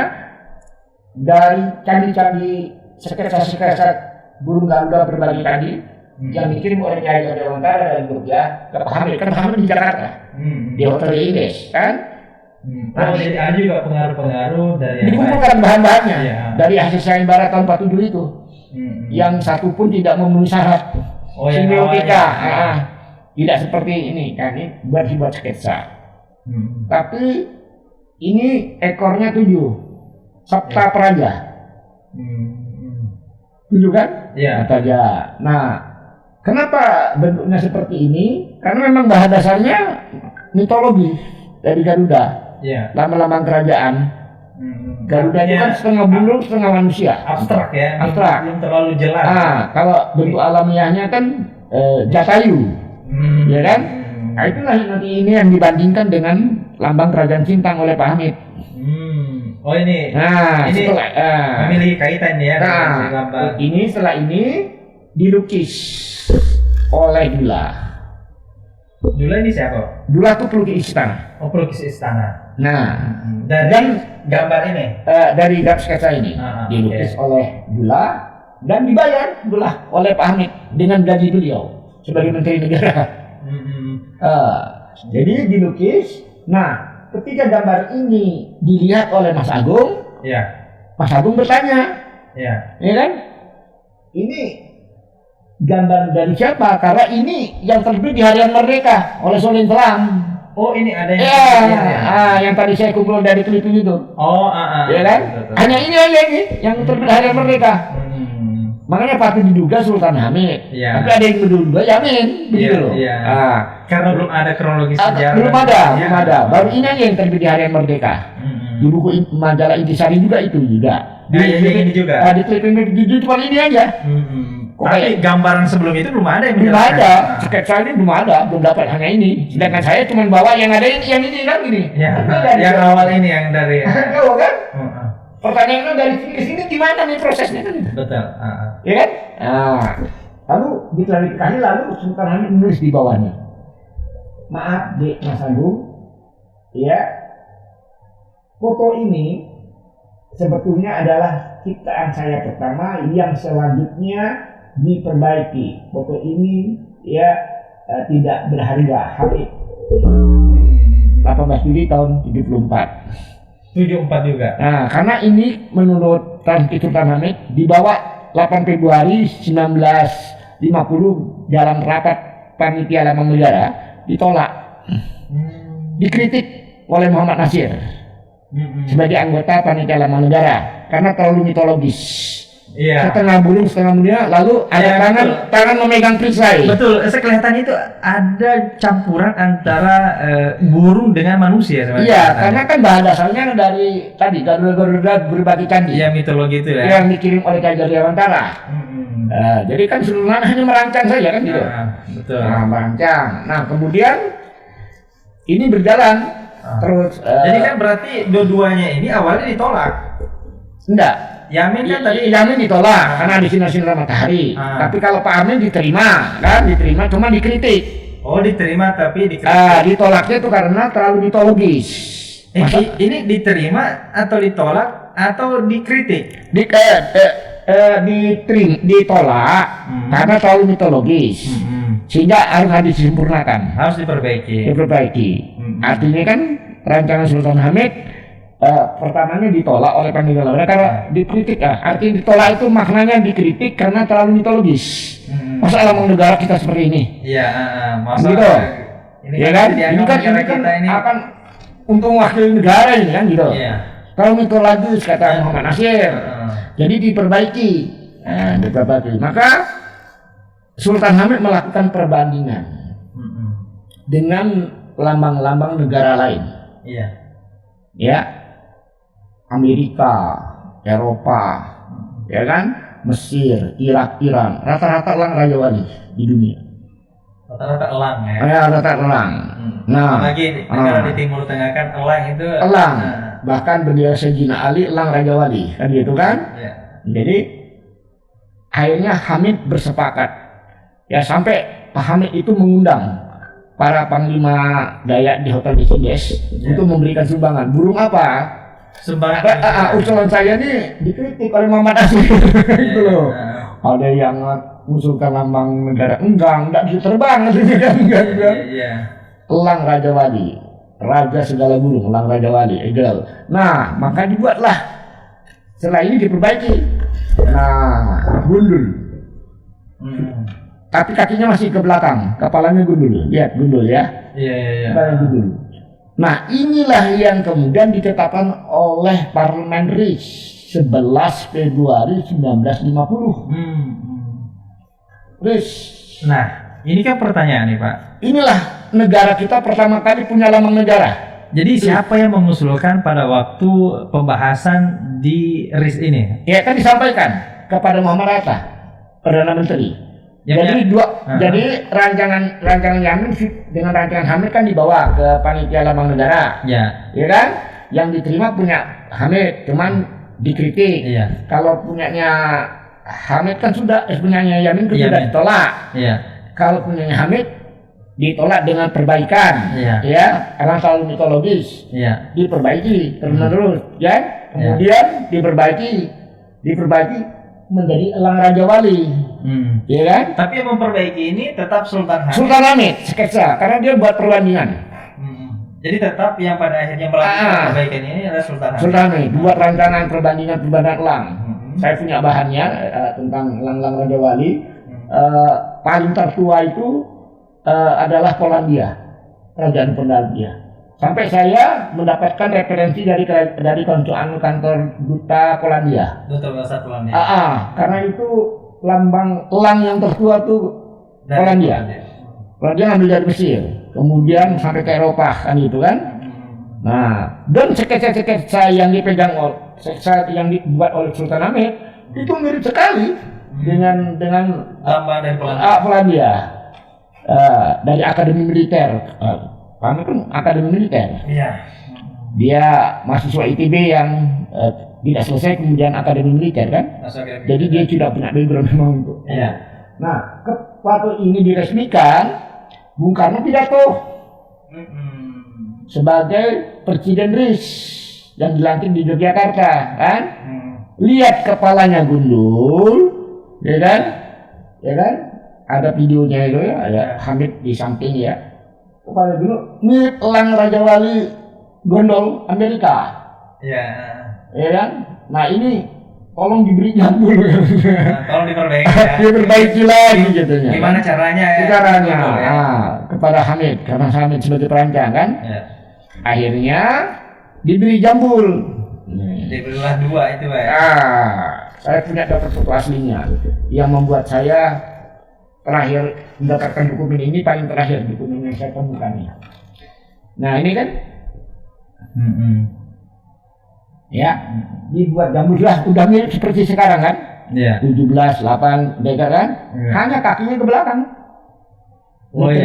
dari candi-candi sketsa-sketsa burung Garuda berbagai candi yang dikirim oleh Kiai Dewantara dari Jogja ke Pak Hamid. Kan Pak Hamid di Jakarta, di Hotel Indes kan. Nah, jadi ada juga pengaruh-pengaruh dari dikumpulkan bahan-bahannya dari hasil sayembara tahun 47 itu, yang satu pun tidak memenuhi syarat semiotika, tidak seperti ini kan, ini buat sketsa. Tapi ini ekornya 7, Sabta Praja, 7 kan? Iya. Saja. Nah, kenapa bentuknya seperti ini? Karena memang bahan dasarnya mitologi dari Garuda. Lambang-lambang kerajaan. Garuda itu kan setengah burung, setengah manusia. Abstrak ya. Abstrak. Belum terlalu jelas. Kalau bentuk alamiahnya kan Jatayu, ya kan? Nah, itulah nanti ini yang dibandingkan dengan lambang kerajaan Sintang oleh Pak Hamid. Oh ini. Nah, ini memiliki kaitan ya. Ini setelah ini dilukis oleh Dula. Dula ini siapa? Dula itu pelukis istana. Oh, pelukis istana. Nah, dan gambar ini dari sketsa ini dilukis oleh Dula dan dibayar Dula oleh Pak Hamid dengan gaji beliau sebagai Menteri Negara. Jadi dilukis. Nah, ketika gambar ini dilihat oleh Mas Agung, Mas Agung bertanya, ya kan? Ini gambar dari siapa? Karena ini yang terbit di Harian Merdeka oleh Solin Selam. Oh, ini ada yang tadi saya kumpul dari klip itu. Ya kan? Betul. Hanya ini aja ini yang terbit Harian Merdeka. Makanya patut diduga Sultan Hamid. Tapi ada yang menduga Yamin, begitu loh. Karena belum ada kronologi sejarah. Belum ada. Baru ini aja yang terbit di Harian Merdeka. Di buku majalah Intisari juga itu juga. Ini juga. Di klip ini cuma ini aja. Tapi gambaran sebelum itu belum ada yang belum ada. Sketsa ini belum ada, belum dapat, hanya ini. Sedangkan saya cuma bawa yang ada yang ini kan gini. Yang awal ini yang dari. Tahu kan? Pertanyaannya dari sini ke sini gimana nih prosesnya kan? Betul. Ya kan? Lalu diklarifikasi, lalu Sultan Hamid menulis di bawahnya. Maaf, Dek Mas Agung, ya, foto ini sebetulnya adalah ciptaan saya pertama yang selanjutnya diperbaiki. Foto ini ya tidak berharga, Habib. 18 Juli tahun 74. 74 juga. Nah, karena ini menurut Sultan Hamid dibawa 8 Februari 1950 dalam rapat panitia lambang negara, ditolak. Dikritik oleh Muhammad Nasir sebagai anggota panitia lambang negara karena terlalu mitologis. Setengah burung, setengah manusia, lalu ada tangan memegang perisai. Betul, kelihatan itu ada campuran antara burung dengan manusia sebenarnya. Iya, karena kan bahan dasarnya dari tadi Garuda berbagai candi. Iya, mitologi itu ya. Yang dikirim oleh Kiai Dewantara. Jadi kan seluruhnya hanya merancang saja kan gitu. Betul. Merancang. Nah, kemudian ini berjalan terus. Jadi kan berarti dua-duanya ini awalnya ditolak. Enggak. Yamin kan tadi Yamin ditolak karena di sinar matahari. Tapi kalau Pak Amin diterima, cuma dikritik. Oh, diterima tapi dikritik. Ditolaknya itu karena terlalu mitologis. Ini diterima atau ditolak atau dikritik? Ditolak karena terlalu mitologis. Sehingga harus disempurnakan. Harus diperbaiki. Artinya kan rancangan Sultan Hamid pertamanya ditolak oleh panitia lambang karena dikritik. Artinya ditolak itu maknanya dikritik karena terlalu mitologis. Masa lambang negara kita seperti ini? Iya, masa gitu. Ini kan akan untuk wakil negara ini kan gitu. Kalau mitologis kata Muhammad Nasir. Jadi diperbaiki. Maka Sultan Hamid melakukan perbandingan dengan lambang-lambang negara lain. Ya. Amerika, Eropa, ya kan, Mesir, Irak, Iran, rata-rata elang Raja Wali di dunia. Rata-rata elang ya. Rata-rata elang. Nah, lagi negara di Timur Tengah kan elang itu. Elang. Bahkan bendera Sayyidina Ali elang Raja Wali, kan gitu kan? Jadi akhirnya Hamid bersepakat. Ya sampai Pak Hamid itu mengundang para panglima Dayak di Hotel Besides untuk memberikan sumbangan. Burung apa? Sumbangan. Usulan saya nih dikritik oleh Muhammad Asif gitu loh. Ada yang mengusulkan lambang negara, enggak bisa terbang enggak. Elang Raja Wali, raja segala burung, elang Raja Wali, eagle. Nah, maka dibuatlah. Setelah ini diperbaiki. Nah, gundul. Tapi kakinya masih ke belakang, kepalanya gundul. Lihat gundul ya. Iya. Kepalanya gundul. Nah, inilah yang kemudian ditetapkan oleh Parlemen RIS 11 Februari 1950. RIS. Nah, ini kan pertanyaan nih Pak. Inilah negara kita pertama kali punya lambang negara. Jadi siapa yang mengusulkan pada waktu pembahasan di RIS ini? Ya kan disampaikan kepada Muhammad Hatta, Perdana Menteri. Jadi rancangan Yamin dengan rancangan Hamid kan dibawa ke panitia lambang negara. Ya kan? Yang diterima punya Hamid, cuman dikritik. Kalau punyanya Hamid kan sudah, punyanya Yamin kan sudah ditolak. Kalau punyanya Hamid ditolak dengan perbaikan, ya, karena selalu mitologis, diperbaiki terus, ya, kemudian diperbaiki menjadi elang Raja Wali, ya kan? Tapi yang memperbaiki ini tetap Sultan Hamid. Sultan Hamid sketsa, karena dia buat perbandingan. Jadi tetap yang pada akhirnya melakukan perbaikan ini adalah Sultan Hamid. Sultan Hamid buat rancangan perbandingan elang. Saya punya bahannya tentang elang Raja Wali. Paling tertua itu adalah Polandia, kerajaan Polandia. Sampai saya mendapatkan referensi dari kantor duta Polandia. Duta Besar Polandia. Karena itu lambang elang yang tertua itu Polandia. Polandia ngambil dari Mesir, kemudian sampai ke Eropa kan itu kan. Nah, dan sketsa yang dipegang yang dibuat oleh Sultan Hamid itu mirip sekali dengan lambang dari Polandia. Dari Akademi Militer, kami kan Akademi Militer. Dia mahasiswa ITB yang tidak selesai kemudian Akademi Militer kan. Jadi dia tidak punya background memang untuk. Nah, waktu ini diresmikan, Bung Karno pidato sebagai Presiden RIS yang dilantik di Yogyakarta kan. Lihat kepalanya gundul, ya kan? Ada videonya itu ya, ada Hamid di samping ya. Kepala dulu mirip elang Raja Wali gondol Amerika. Ya kan? Nah ini tolong diberi jambul. Tolong diperbaiki. Diperbaiki lagi gitu ya. Gimana caranya? Kepada Hamid, karena Hamid sebagai perancang kan. Akhirnya diberi jambul. Diberilah 2 itu Pak. Saya punya dapat foto aslinya yang membuat saya terakhir mendapatkan dokumen ini, paling terakhir dokumen yang saya temukan ini. Nah ini kan, ya dibuat jambul lah, udah mirip seperti sekarang kan, 17, 8, deka kan, hanya kakinya ke belakang.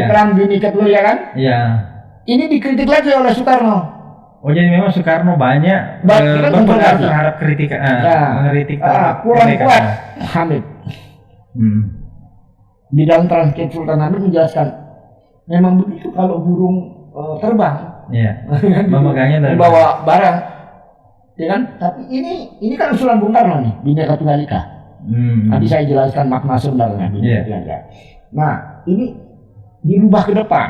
Terang dinikat lu ya kan? Ini dikritik lagi oleh Soekarno. Jadi memang Soekarno banyak berpengaruh terhadap kritikan, mengkritik kurang kuat Hamid. Di dalam transkrip Sultan Hamid menjelaskan memang begitu kalau burung terbang, memegangnya dari bawa barang, ya kan? Tapi ini kan usulan Bung Karno nih, Bhinneka Tunggal Ika. Nanti saya jelaskan makna sebenarnya Bhinneka Tunggal Ika. Nah ini dirubah ke depan.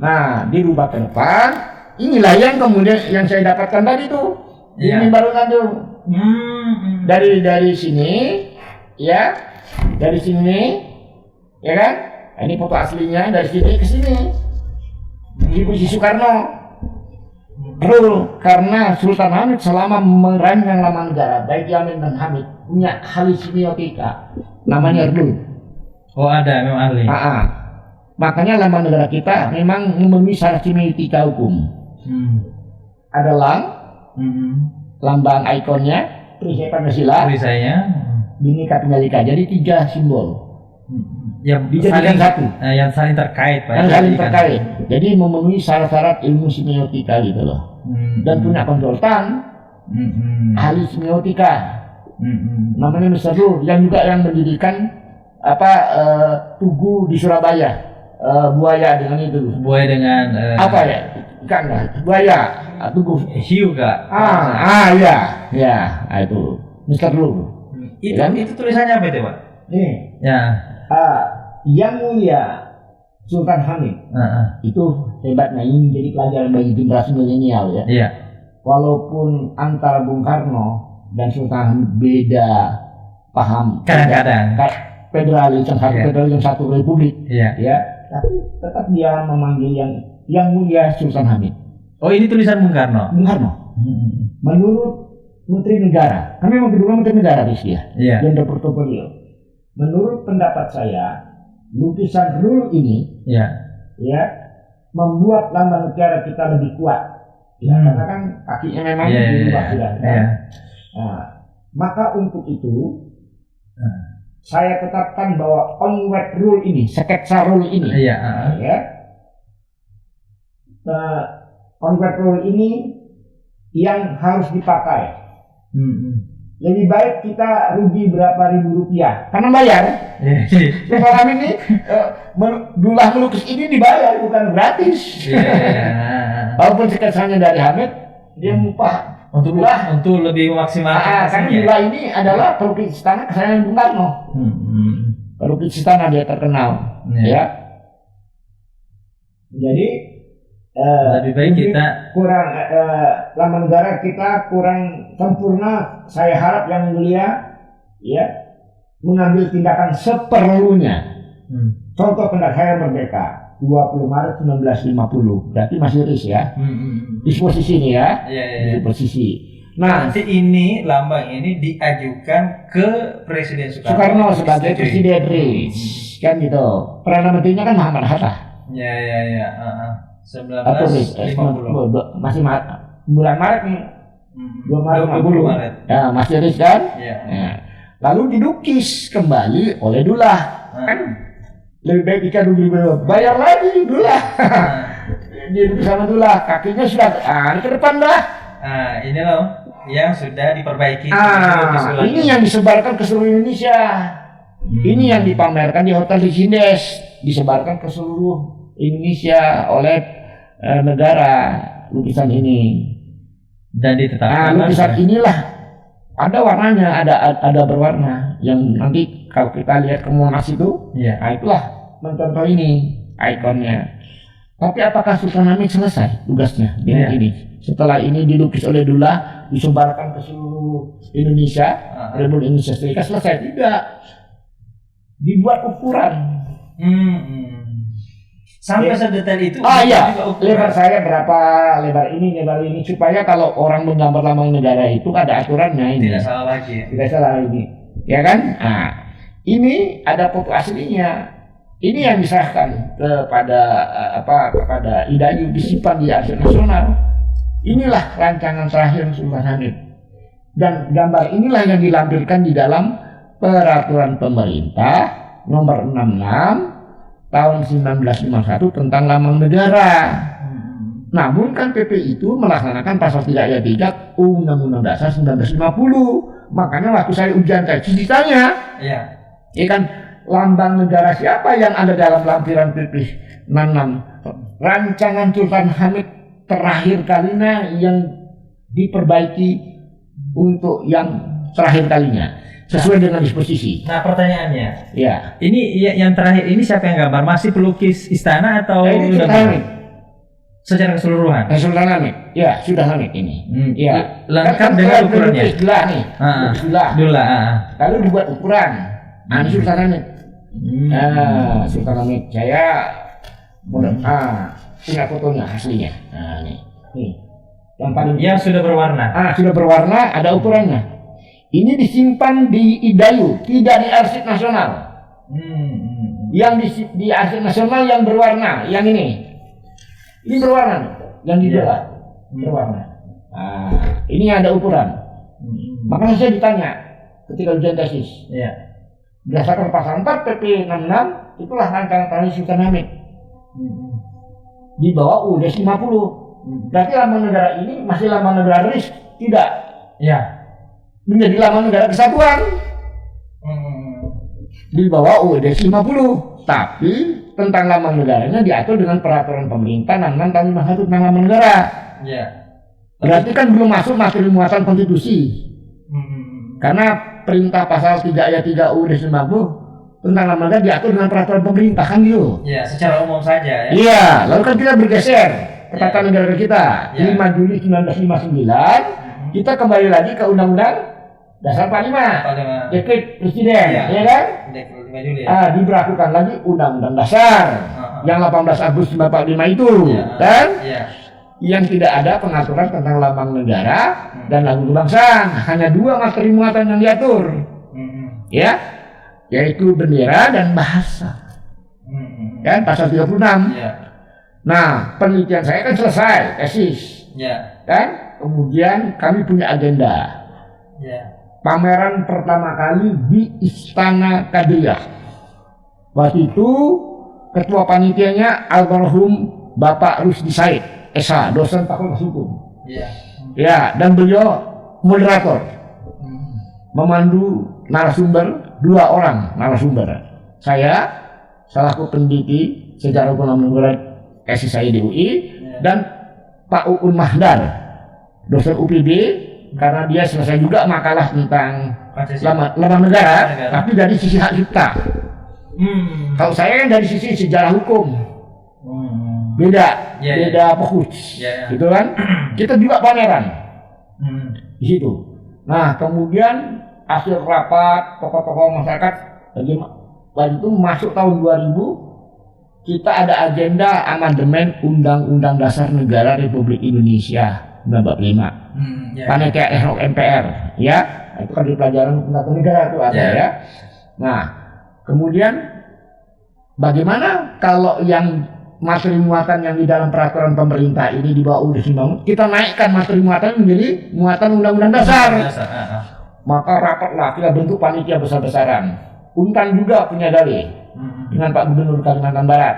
Nah dirubah ke depan, inilah yang kemudian yang saya dapatkan tadi tuh. Ini baru nanti dari sini, ya, dari sini. Ya kan? Ini foto aslinya dari sini ke sini. Di posisi Soekarno. Karena Sultan Hamid selama merancang lambang negara, baik Yamin dan Hamid punya ahli semiotika, namanya Erdul. Ada memang ahli. Makanya lambang negara kita memang memenuhi syarat semiotika hukum. Ada lambang ikonnya, perisai Pancasila, Bhinneka Tunggal Ika. Jadi 3 simbol. Yang dijadikan satu, yang saling terkait Pak. Yang saling terkait. Jadi memenuhi syarat-syarat ilmu semiotika gitu loh. Dan punya konsultan ahli semiotika, namanya Mr. Ru, yang juga yang mendirikan Tugu di Surabaya, buaya dengan itu. Buaya dengan apa ya? Bukan buaya, tugu hiu kak. Ya, itu Mr. Lu. Itu tulisannya apa itu Pak? Nih. Ya. Yang Mulia Sultan Hamid. Itu hebatnya, ini jadi pelajaran bagi generasi milenial ya. Iya. Walaupun antara Bung Karno dan Sultan Hamid beda paham. Kadang-kadang. Federalis yang satu federalis yang satu republik. Iya. Ya. Tapi tetap dia memanggil yang Mulia Sultan Hamid. Oh, ini tulisan Bung Karno. Bung Karno. Menurut Menteri Negara, kami memang kedua Menteri Negara di sini. Iya. Gender portofolio. Menurut pendapat saya, lukisan rule ini, ya, membuat lambang negara kita lebih kuat. Ya, karena kan kakinya memang dirubah sudah. Nah, maka untuk itu, saya tetapkan bahwa onward rule ini, sketsa rule ini, onward rule ini yang harus dipakai. Lebih baik kita rugi berapa ribu rupiah karena bayar. Sekarang ini Dullah melukis ini dibayar, bukan gratis. Walaupun sketsanya dari Hamid, dia upah untuk lebih memaksimalkan. Karena Dullah ini adalah pelukis istana kesayangan Bung Karno. Pelukis istana dia terkenal. Ya. Jadi lebih baik kita kurang lambang negara kita kurang sempurna. Saya harap yang mulia ya mengambil tindakan seperlunya. Contoh saya merdeka 20 Maret 1950, berarti masih RIS ya. Disposisi ini ya. Disposisi. Nah, nanti ini lambang ini diajukan ke Presiden Soekarno sebagai Presiden RIS kan gitu. Perdana Menterinya kan Muhammad Hatta. 1950 masih bulan Maret nih. 2 Maret 50. Ya, masih RIS kan? Lalu dilukis kembali oleh Dullah. Kan lebih baik jika dulu bayar lagi Dullah. Dia bersama Dullah, kakinya sudah ke depan dah. Ini loh yang sudah diperbaiki. Ini yang disebarkan ke seluruh Indonesia. Ini yang dipamerkan di Hotel Lisindes, disebarkan ke seluruh Indonesia oleh negara lukisan ini. Dan ditetapkan lukisan inilah ada warnanya, ada berwarna yang nanti kalau kita lihat ke Monas itu, itulah mencontoh ini ikonnya. Tapi apakah Sultan Hamid selesai tugasnya dengan ini? Setelah ini dilukis oleh Dullah, disebarkan ke seluruh Indonesia, Republik Indonesia Serikat, selesai? Tidak. Dibuat ukuran. Sampai sedetail itu. Lebar saya berapa, lebar ini supaya kalau orang menggambar lambang negara itu ada aturannya ini. Tidak salah lagi. Tidak salah ini. Ya kan? Ini ada foto aslinya. Ini yang diserahkan kepada Idayu, disimpan di Arsip Nasional. Inilah rancangan terakhir Sultan Hamid. Dan gambar inilah yang dilampirkan di dalam Peraturan Pemerintah Nomor 66 Tahun 1951 tentang Lambang Negara. Namun kan PP itu melaksanakan pasal 3 ayat 3 Undang-Undang Dasar 1950. Makanya waktu saya ujian tesis ditanya, ya kan, lambang negara siapa yang ada dalam lampiran PP 66? Rancangan Sultan Hamid terakhir kalinya yang diperbaiki untuk yang terakhir kalinya sesuai dengan disposisi. Nah, pertanyaannya, ya, ini yang terakhir ini siapa yang gambar? Masih pelukis istana atau ini Sultan Hamid? Secara keseluruhan? Sultan Hamid, ya sudah Hamid ini. Ya, lengkap dengan ukurannya. Dullah. Lalu dibuat ukuran. Ini Sultan Hamid. Sultan Hamid, saya punya fotonya aslinya. Nih. Yang sudah berwarna. Sudah berwarna, ada ukurannya. Ini disimpan di Idayu, tidak di Arsip Nasional. Yang di Arsip Nasional yang berwarna, yang ini berwarna, yang di Dullah berwarna. Ini ada ukuran. Makanya saya ditanya ketika ujian tesis. Berdasarkan pasal 4 PP 66, itulah rancangan terakhir Sultan Hamid. Di bawah UUD 50. Berarti lambang negara ini masih lambang negara RIS? Tidak. Menjadi lambang negara kesatuan. Di bawah UUD 50. Tapi tentang lambang negaranya diatur dengan peraturan pemerintah nomor 6 tahun 51 tentang lambang negara. Ya. Berarti kan belum masuk materi muatan konstitusi. Karena perintah pasal 3 ayat 3 UUD 90 tentang lambang negara diatur dengan peraturan pemerintah kan gitu. Iya, secara umum saja ya. Iya, lalu kan kita bergeser ke tata negara kita. 5 Juli 1959 kita kembali lagi ke Undang-Undang Dasar 45. Dekret Presiden, ya kan? Dekret 5 Juli ya. Diberlakukan lagi Undang-Undang Dasar yang 18 Agustus 1945 itu, kan? Yang tidak ada pengaturan tentang lambang negara dan lagu kebangsaan. Hanya 2 materi muatan yang diatur, ya, yaitu bendera dan bahasa. Kan pasal 36. Nah, penelitian saya kan selesai, tesis, kan? Kemudian kami punya agenda. Pameran pertama kali di Istana Kadriah. Waktu itu ketua panitianya almarhum Bapak Rusdi Said, SA, dosen Fakultas Hukum. Ya, dan beliau moderator, memandu narasumber 2 orang narasumber. Saya selaku peneliti sejarah hukum negara SI saya di UI, dan Pak Uun Mahdar, dosen UPB, karena dia selesai juga makalah tentang lambang negara, tapi dari sisi hak cipta. Kalau saya kan dari sisi sejarah hukum. Beda fokus, gitu kan? Kita juga pameran di situ. Nah, kemudian hasil rapat tokoh-tokoh masyarakat itu masuk tahun 2000, kita ada agenda amandemen Undang-Undang Dasar Negara Republik Indonesia 1945. Panitia ad hoc MPR, ya, itu kan di pelajaran tata negara itu ada ya. Nah, kemudian bagaimana kalau yang materi muatan yang di dalam peraturan pemerintah ini di bawah UUD 90, kita naikkan materi muatan menjadi muatan Undang-Undang Dasar. Maka rapatlah kita bentuk panitia besar-besaran. Untan juga punya dalih dengan Pak Gubernur Kalimantan Barat.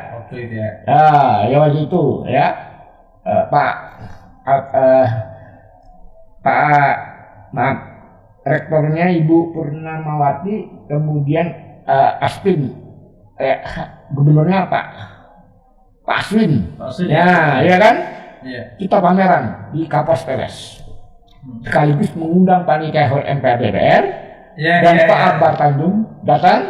Ya waktu itu ya, Pak rektornya Ibu Purnamawati, kemudian Aspin, gubernurnya Pak Aswin, ya kan? Kita pameran di Kapos Teles, sekaligus mengundang panitia MPR DPR dan Pak Akbar Tanjung datang,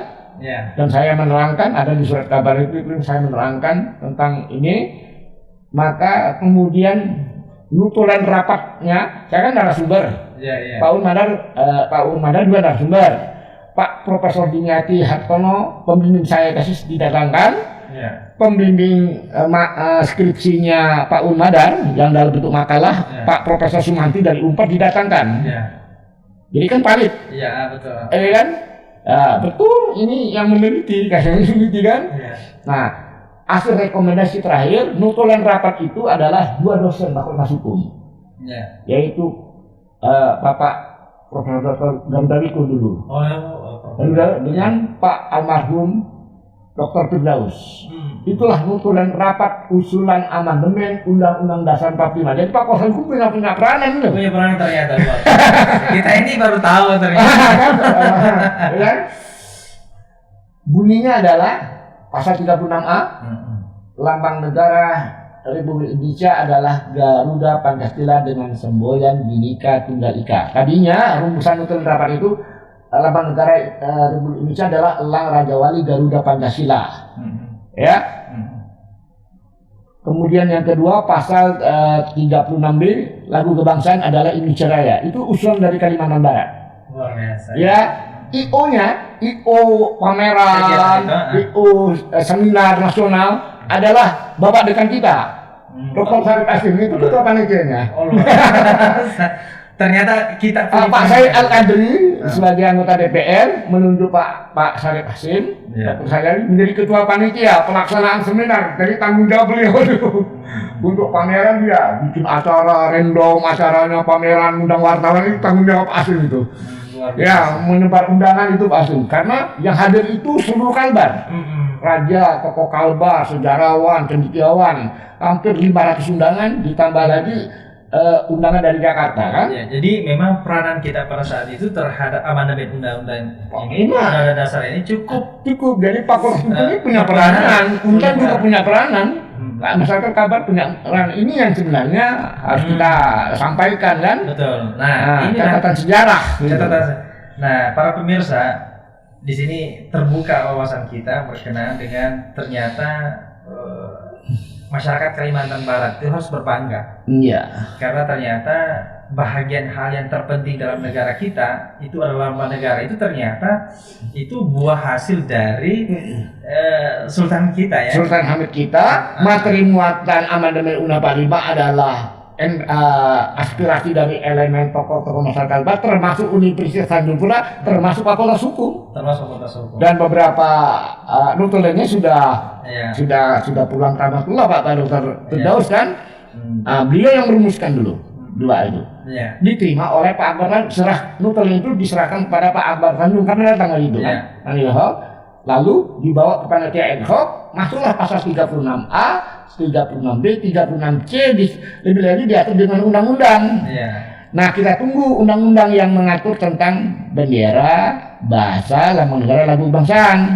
dan saya menerangkan, ada di surat kabar itu saya menerangkan tentang ini. Maka kemudian nutulan rapatnya, saya kan narasumber, Pak Uun Madar juga narasumber, Pak Profesor Diniati Hartono, pembimbing saya tesis, didatangkan. Pembimbing skripsinya Pak Uun Madar yang dalam bentuk makalah, Pak Profesor Sumanti dari Unpad didatangkan. Jadi kan palit. Betul. Kan? Betul, ini yang meneliti, kasihnya meneliti kan? Nah, hasil rekomendasi terakhir nutulan rapat itu adalah 2 dosen Fakultas Hukum, yaitu Bapak Profesor Dr. Gamdawiko dulu, dengan Pak almarhum Dr. Firdaus. Itulah nutulan rapat usulan amandemen Undang-Undang Dasar 45. Jadi Pak Fakultas Hukum punya peranan loh. Punya peranan ternyata. Kita ini baru tahu ternyata. Kan? Bunyinya adalah pasal 36A, lambang negara Republik Indonesia adalah Garuda Pancasila dengan semboyan Bhinneka Tunggal Ika. Tadinya rumusan nutulan rapat itu, lambang negara Republik Indonesia adalah Elang Raja Wali Garuda Pancasila. Ya. Kemudian yang kedua pasal 36B lagu kebangsaan adalah Indonesia Raya. Itu usulan dari Kalimantan Barat. Luar biasa. Ya. IO-nya, IO pameran, IO seminar nasional adalah Bapak dekan kita, Dr. Syarif Hasim, itu ketua panitianya. Ternyata kita Pak Said Al-Qadri sebagai anggota DPR menunjuk Pak Syarif Hasim, Dr. Syarif menjadi ketua panitia pelaksanaan seminar. Jadi tanggung jawab beliau untuk pameran, dia bikin acara random, acaranya pameran, undang wartawan, itu tanggung jawab Hasim itu. Ya, menyebar undangan itu Pak Hasim, karena yang hadir itu seluruh Kalbar, raja, tokoh Kalbar, sejarawan, cendekiawan, hampir 500 undangan, ditambah lagi undangan dari Jakarta kan? Ya, jadi memang peranan kita pada saat itu terhadap amandemen undang-undang ini, undang-undang dasar ini cukup. Jadi Fakultas Hukum ini punya peranan, Untan juga punya peranan. Masyarakat Kalbar punya peran ini yang sebenarnya harus kita sampaikan kan? Betul. Nah, ini catatan sejarah. Nah, para pemirsa di sini terbuka wawasan kita berkenaan dengan ternyata masyarakat Kalimantan Barat itu harus berbangga. Iya. Karena ternyata bahagian hal yang terpenting dalam negara kita itu adalah lambang negara, itu ternyata itu buah hasil dari Sultan kita ya. Sultan Hamid kita. Materi muatan amandemen Undang-Undang 45 adalah aspirasi dari elemen tokoh-tokoh masyarakat Kalbar, termasuk Universitas Tanjung Pura, termasuk Fakultas Hukum. Dan beberapa nutulennya sudah pulang tanah pula Pak Dr. Firdaus kan. Beliau yang merumuskan dulu dua itu. Diterima oleh Pak Akbar Tanjung, nutulen itu diserahkan kepada Pak Akbar Tanjung karena tanggal itu kan. Lalu dibawa ke panitia ad hoc, masuklah pasal 36A, 36B, 36C, lebih lagi diatur dengan undang-undang. Nah, kita tunggu undang-undang yang mengatur tentang bendera, bahasa, lambang negara, lagu kebangsaan.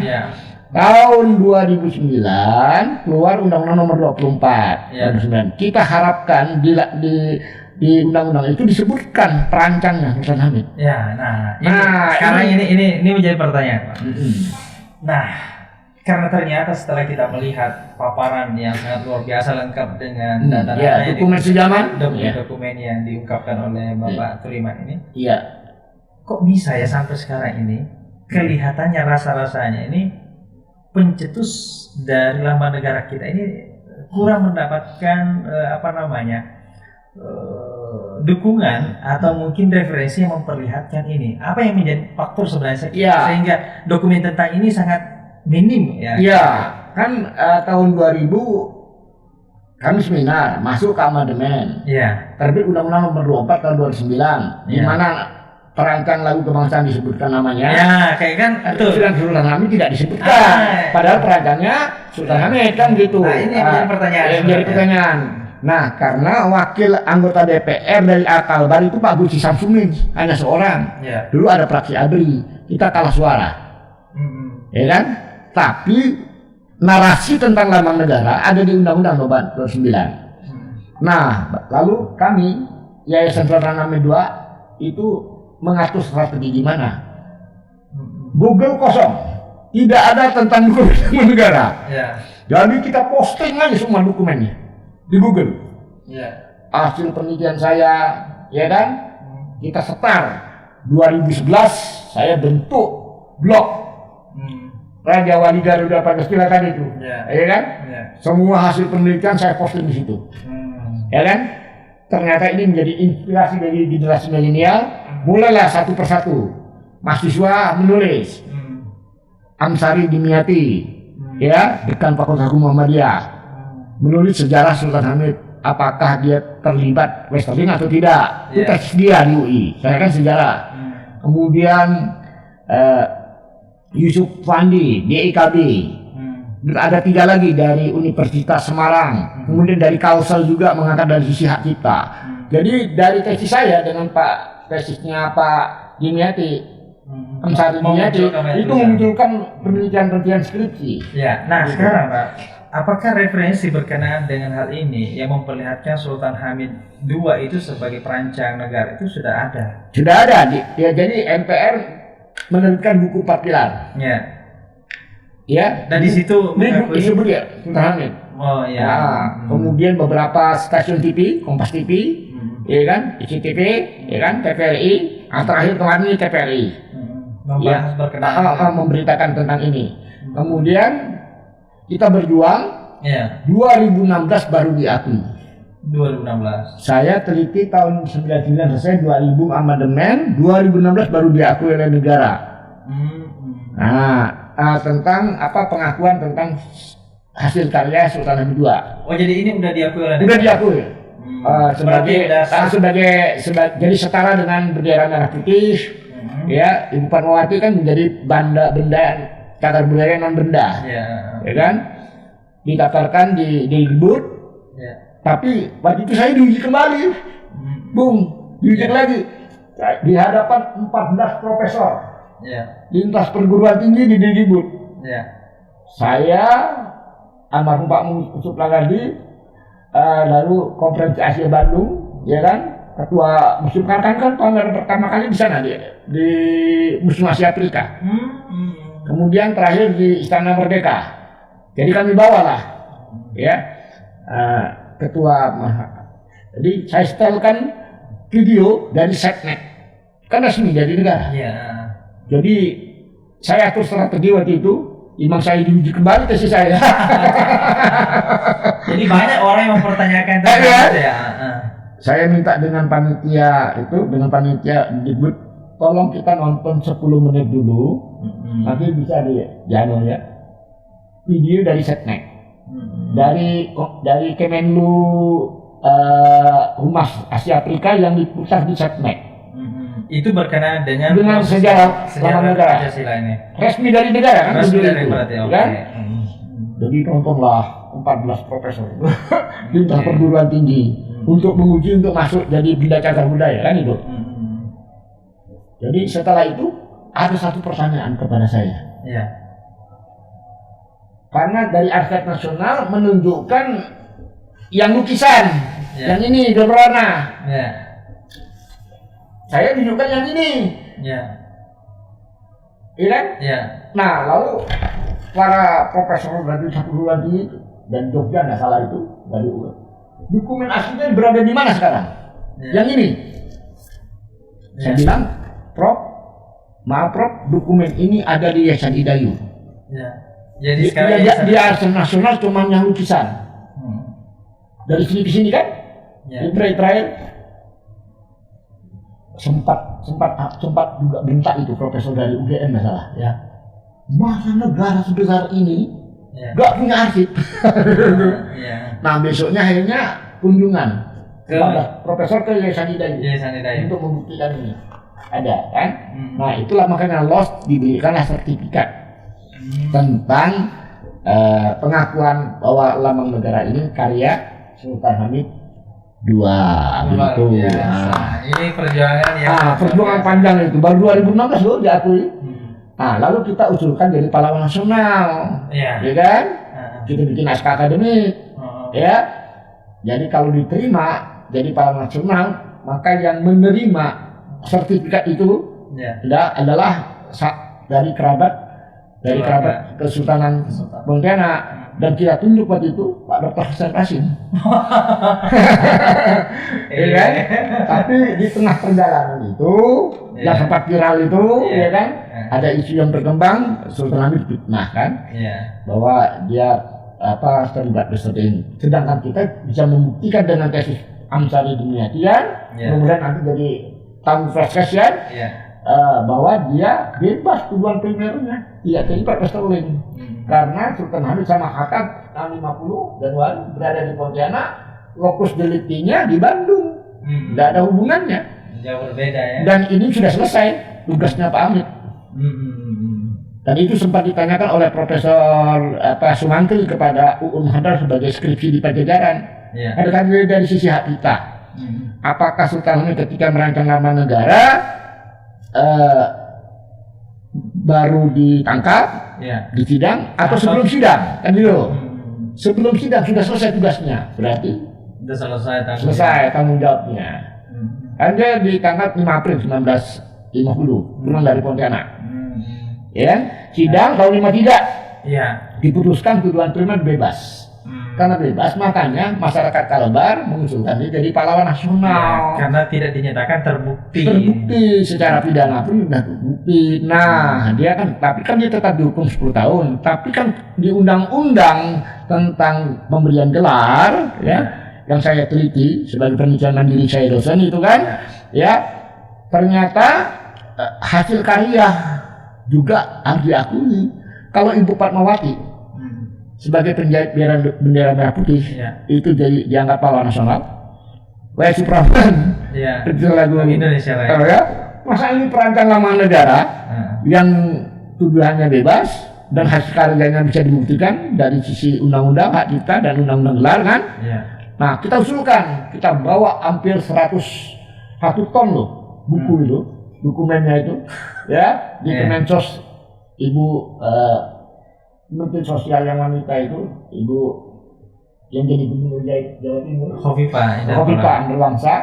Tahun 2009 keluar Undang-Undang Nomor 24. 2009. Kita harapkan di undang-undang itu disebutkan perancangnya Sultan Hamid. Sekarang ini menjadi pertanyaan, Pak. Nah, karena ternyata setelah kita melihat paparan yang sangat luar biasa lengkap dengan data-data dokumen sejaman, dokumen yang diungkapkan oleh Bapak Tuliman ini, kok bisa ya sampai sekarang ini kelihatannya rasa-rasanya ini pencetus dari lambang negara kita ini kurang mendapatkan dukungan atau mungkin referensi yang memperlihatkan ini. Apa yang menjadi faktor sebenarnya sehingga dokumen tentang ini sangat minim kan tahun 2000 kami seminar masuk ke amandemen. Terbit Undang-Undang Nomor 24 tahun 2009 di mana perancang lagu kebangsaan disebutkan namanya. Kayak kan Sultan Hamid tidak disebutkan. Padahal perancangnya Sultan Hamid kan gitu. Ini jadi pertanyaan. Nah, karena wakil anggota DPR dari Kalbar itu Pak Gusti Samsumin hanya seorang. Dulu ada praksi ABRI, kita kalah suara. Ya kan? Tapi narasi tentang lambang negara ada di Undang-Undang Nomor 29. Nah, lalu kami Yayasan Sultan Hamid II itu mengatur strategi gimana? Google kosong, tidak ada tentang dokumen negara. Jadi kita posting aja semua dokumennya di Google. Hasil penelitian saya, ya kan? Kita setar. 2011 saya bentuk blog Raja Wali Garuda Pancasila tadi itu, ya kan? Semua hasil penelitian saya posting di situ, ya kan? Ternyata ini menjadi inspirasi bagi generasi milenial. Mulailah satu persatu mahasiswa menulis. Amsari Dimyati, dekan Fakultas Hukum Muhammadiyah, menulis sejarah Sultan Hamid, apakah dia terlibat Westerling atau tidak. Itu tes dia di UI, saya kan sejarah. Kemudian Yusuf Fandi, DIKB. Ada 3 lagi dari Universitas Semarang. Kemudian dari Kausal juga mengangkat dari sisi hak cipta. Jadi dari tesis saya dengan tesisnya Pak Dimyati, Amsari Dimyati, itu memunculkan penelitian skripsi. Nah sekarang Pak, apakah referensi berkenaan dengan hal ini yang memperlihatkan Sultan Hamid II itu sebagai perancang negara itu sudah ada? Sudah ada. Jadi MPR menerbitkan buku 4 pilar. Dan di situ disebut Sultan Hamid. Kemudian beberapa stasiun TV, Kompas TV, ya kan, ICTV, ya kan, TVRI, terakhir kemarin ini TVRI. Membahas berkenaan memberitakan tentang ini. Kemudian kita berjuang. 2016 baru diakui. 2016. Saya teliti tahun 99 selesai, 2000 amandemen, 2016 baru diakui oleh negara. Tentang pengakuan tentang hasil karya Sultan Hamid II. Jadi ini udah diakui oleh negara. Udah diakui. Jadi setara dengan bendera merah putih. Ibu Fatmawati kan menjadi benda cagar budaya non benda. Ya kan? Didaftarkan di Dikbud. Tapi waktu itu saya diuji kembali, Bung, diuji lagi di hadapan 14 profesor lintas perguruan tinggi di Dikbud. Saya, almarhum Pak Yusuf Lagadi, lalu Konferensi Asia Bandung, ya kan, Ketua Museum kan pameran pertama kali di sana di Museum Asia Afrika. Kemudian terakhir di Istana Merdeka. Jadi kami bawalah, ya, ketua. Jadi saya setelkan video dari Setnek, kan resmi dari negara. Jadi saya atur strategi waktu itu. Imam saya diuji kembali tesis saya. Jadi banyak orang yang mempertanyakan tentang itu ya. Saya minta dengan panitia Dikbud, tolong kita nonton 10 menit dulu. Nanti bisa di Jano ya. Video dari Setnek. Dari Kemenlu Humas Asia Afrika yang diputar di Setnek. Itu berkenaan dengan sejarah negara. Resmi dari negara kan? Resmi dari berarti, kan? Jadi tontonlah 14 profesor lintas perguruan tinggi untuk menguji untuk masuk jadi benda cagar budaya kan itu. Jadi setelah itu ada satu pertanyaan kepada saya. Karena dari arsip nasional menunjukkan yang lukisan, yang ini berwarna. Saya tunjukkan yang ini. Iya kan? Nah, lalu para profesor dari perguruan tinggi dan Jogja nggak salah itu dari UGM. Dokumen aslinya berada di mana sekarang? Yang ini. Saya bilang, Prof, maaf Prof, dokumen ini ada di Yayasan Idayu. Jadi sekarang di arsip nasional cuma yang lukisan. Dari sini ke sini kan? Terakhir sempat juga bentak itu profesor dari UGM masalah ya. Masa negara sebesar ini nggak punya arsip. Nah besoknya akhirnya kunjungan kepada profesor ke Yayasan Idayu untuk membuktikan ini ada kan. Nah itulah makanya lost diberikanlah sertifikat tentang pengakuan bahwa lambang negara ini karya Sultan Hamid II gitu. Ini perjuangan perjuangan panjang itu baru 2016 loh diakui. Nah lalu kita usulkan jadi pahlawan nasional, ya kan? Kita bikin naskah akademik, ya. Jadi kalau diterima jadi pahlawan nasional, maka yang menerima sertifikat itu adalah dari kerabat Kesultanan Pontianak. Dan kita tunjuk waktu itu Pak Dr. Hasan Qasim. Ya kan? Tapi di tengah perjalanan itu, yang sempat viral itu, ya kan? Ada isu yang berkembang, Sultan Hamid fitnah kan? Bahwa dia terlibat bersedih. Sedangkan kita bisa membuktikan dengan tesis Amsari Dimyatian, kemudian nanti jadi tamu Freskesian, bahwa dia bebas tuduhan primernya, tidak terlibat restoring. Karena Sultan Hamid sama Hatta tahun 50 Januari berada di Pontianak, lokus deliktinya di Bandung, tidak ada hubungannya. Jauh berbeda ya. Dan ini sudah selesai tugasnya Pak Hamid. Dan itu sempat ditanyakan oleh Profesor Sumantri kepada UUM Hadar sebagai skripsi di Pajajaran. Ada dari sisi hak kita. Apakah Sultan Hamid ketika merancang lambang negara baru ditangkap, di sidang atau sebelum sidang kan gitu. Sebelum sidang sudah selesai tugasnya, berarti sudah selesai tanggung jawabnya. Kan dia ditangkap 5 April 1950 pulang dari Pontianak. Ya, sidang tahun 53. Diputuskan tuduhan primer bebas. Karena bebas, makanya masyarakat Kalbar mengusulkan dia jadi pahlawan nasional. Karena tidak dinyatakan terbukti. Terbukti secara pidana pun sudah terbukti. Nah, dia kan, tapi kan dia tetap dihukum 10 tahun. Tapi kan di undang-undang tentang pemberian gelar, ya, yang saya teliti sebagai penelitian mandiri saya dosen itu kan, ya, ternyata hasil karya juga harus diakui. Kalau Ibu Fatmawati sebagai penjahit bendera merah putih, itu jadi dianggap pahlawan nasional. W. Supraman, itu lagu Indonesia lah. Ya. Masa ini perancang lambang negara yang tuduhannya bebas dan hasil karyanya bisa dibuktikan dari sisi undang-undang hak cipta dan undang-undang gelar kan? Nah, kita usulkan, kita bawa hampir 101 ton loh buku itu, dokumennya itu, ya di Kemensos. Ibu Menteri Sosial yang wanita itu, Ibu yang jadi Gubernur Jawa Timur, Khofifah Anderwangsa,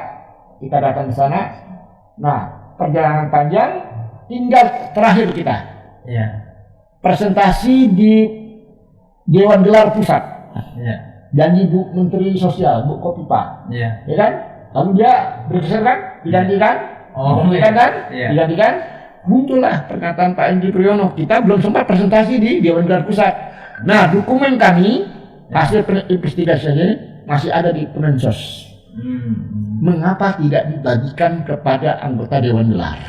kita datang ke sana. Nah, perjalanan panjang, tinggal terakhir kita. Presentasi di Dewan Gelar Pusat. Janji Bu Menteri Sosial, Bu Khofifah. Ya kan? Lalu dia berkesan kan? Digantikan. Digantikan. Muncullah pernyataan Pak Hendri Priyono. Kita belum sempat presentasi di Dewan Gelar Pusat. Nah, dokumen kami hasil investigasi masih ada di Kemensos. Mengapa tidak dibagikan kepada anggota Dewan Gelar?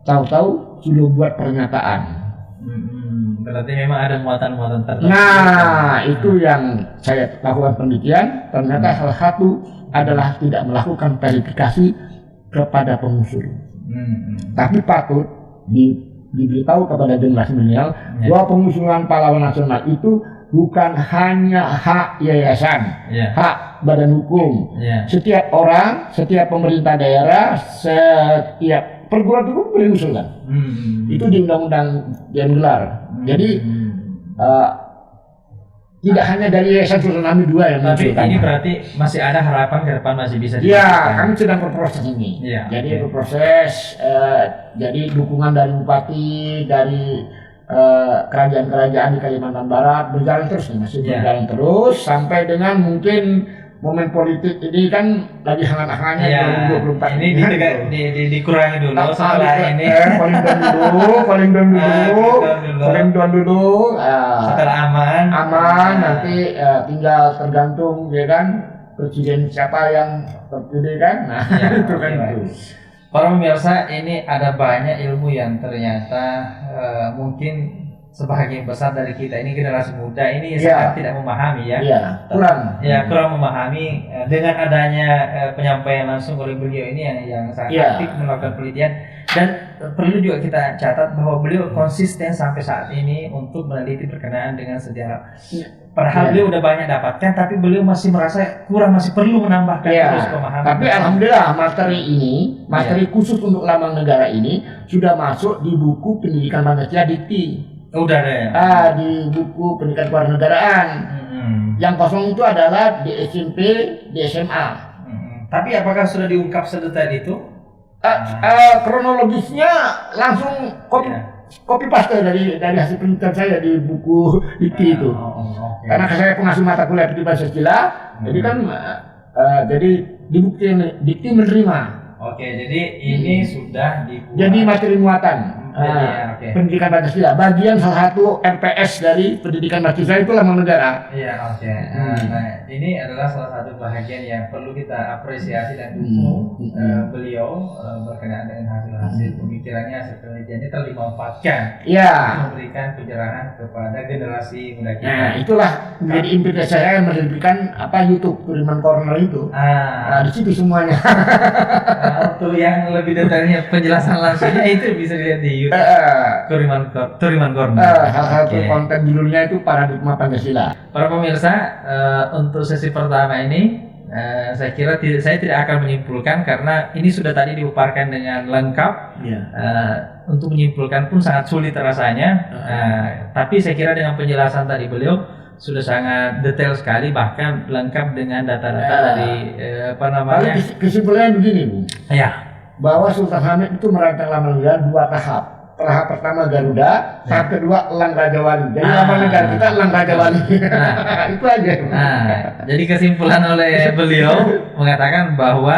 Tahu-tahu sudah buat pernyataan. Berarti memang ada muatan-muatan tertentu. Nah, itu yang saya lakukan penelitian. Ternyata salah satu adalah tidak melakukan verifikasi kepada pengusul. Tapi patut diberitahu kepada generasi milenial bahwa pengusulan pahlawan nasional itu bukan hanya hak yayasan, hak badan hukum. Setiap orang, setiap pemerintah daerah, setiap perguruan tinggi boleh usulkan. Itu di Undang-Undang Dewan Gelar. Jadi tidak hanya dari Yayasan Sultan Hamid II yang mengusulkan. Ini berarti masih ada harapan ke depan masih bisa dilakukan. Ya, kami sedang berproses ini. Jadi berproses. Jadi dukungan dari bupati, dari kerajaan-kerajaan di Kalimantan Barat berjalan terus nih, masih berjalan terus sampai dengan mungkin momen politik ini kan lagi hangat-hangatnya 2024 ini dikurangi dulu setelah ini paling down dulu setelah aman nanti tinggal tergantung ya kan presiden siapa yang terpilih kan. Nah itu kan itu. Para pemirsa, ini ada banyak ilmu yang ternyata mungkin sebagian besar dari kita ini generasi muda ini sangat tidak memahami kurang memahami dengan adanya penyampaian langsung oleh beliau ini yang sangat aktif melakukan penelitian. Dan perlu juga kita catat bahwa beliau konsisten sampai saat ini untuk meneliti berkenaan dengan sejarah. Padahal beliau udah banyak dapatkan, tapi beliau masih merasa kurang, masih perlu menambahkan terus pemahaman. Tapi alhamdulillah materi khusus untuk lambang negara ini sudah masuk di buku pendidikan Pancasila Dikti. Udah ada ya? Di buku pendidikan kewarganegaraan. Yang kosong itu adalah di SMP, di SMA. Tapi apakah sudah diungkap sedetail itu? Kronologisnya langsung copy paste dari hasil penelitian saya di buku Dikti itu. Karena saya pengasuh mata kuliah pendidikan Pancasila, jadi kan jadi di buku Dikti menerima. Jadi ini sudah dibuat. Jadi materi muatan. Pendidikan Pancasila, bagian salah satu RPS dari pendidikan Pancasila itu lambang negara. Nah, ini adalah salah satu bahagian yang perlu kita apresiasi dan dukung beliau berkenaan dengan hasil-hasil pemikirannya, hasil penelitiannya telah dimanfaatkan memberikan pencerahan kepada generasi muda kita. Nah, itulah menjadi impian saya yang mendirikan YouTube Turiman Corner itu. Di situ semuanya. Untuk yang lebih detailnya penjelasan langsungnya itu bisa dilihat di YouTube. Turiman Corner. Salah satu konten judulnya itu Paradigma Pancasila. Para pemirsa, untuk sesi pertama ini saya kira saya tidak akan menyimpulkan karena ini sudah tadi dipaparkan dengan lengkap. Untuk menyimpulkan pun sangat sulit rasanya. Tapi saya kira dengan penjelasan tadi beliau sudah sangat detail sekali, bahkan lengkap dengan data-data dari kesimpulannya begini, Bu. Bahwa Sultan Hamid itu merancang lambang negara 2 tahap. Tahap pertama Garuda, tahap kedua Elang Raja Wali. Jadi lambang negara kita Elang Raja Wali. Itu aja. Jadi kesimpulan oleh beliau mengatakan bahwa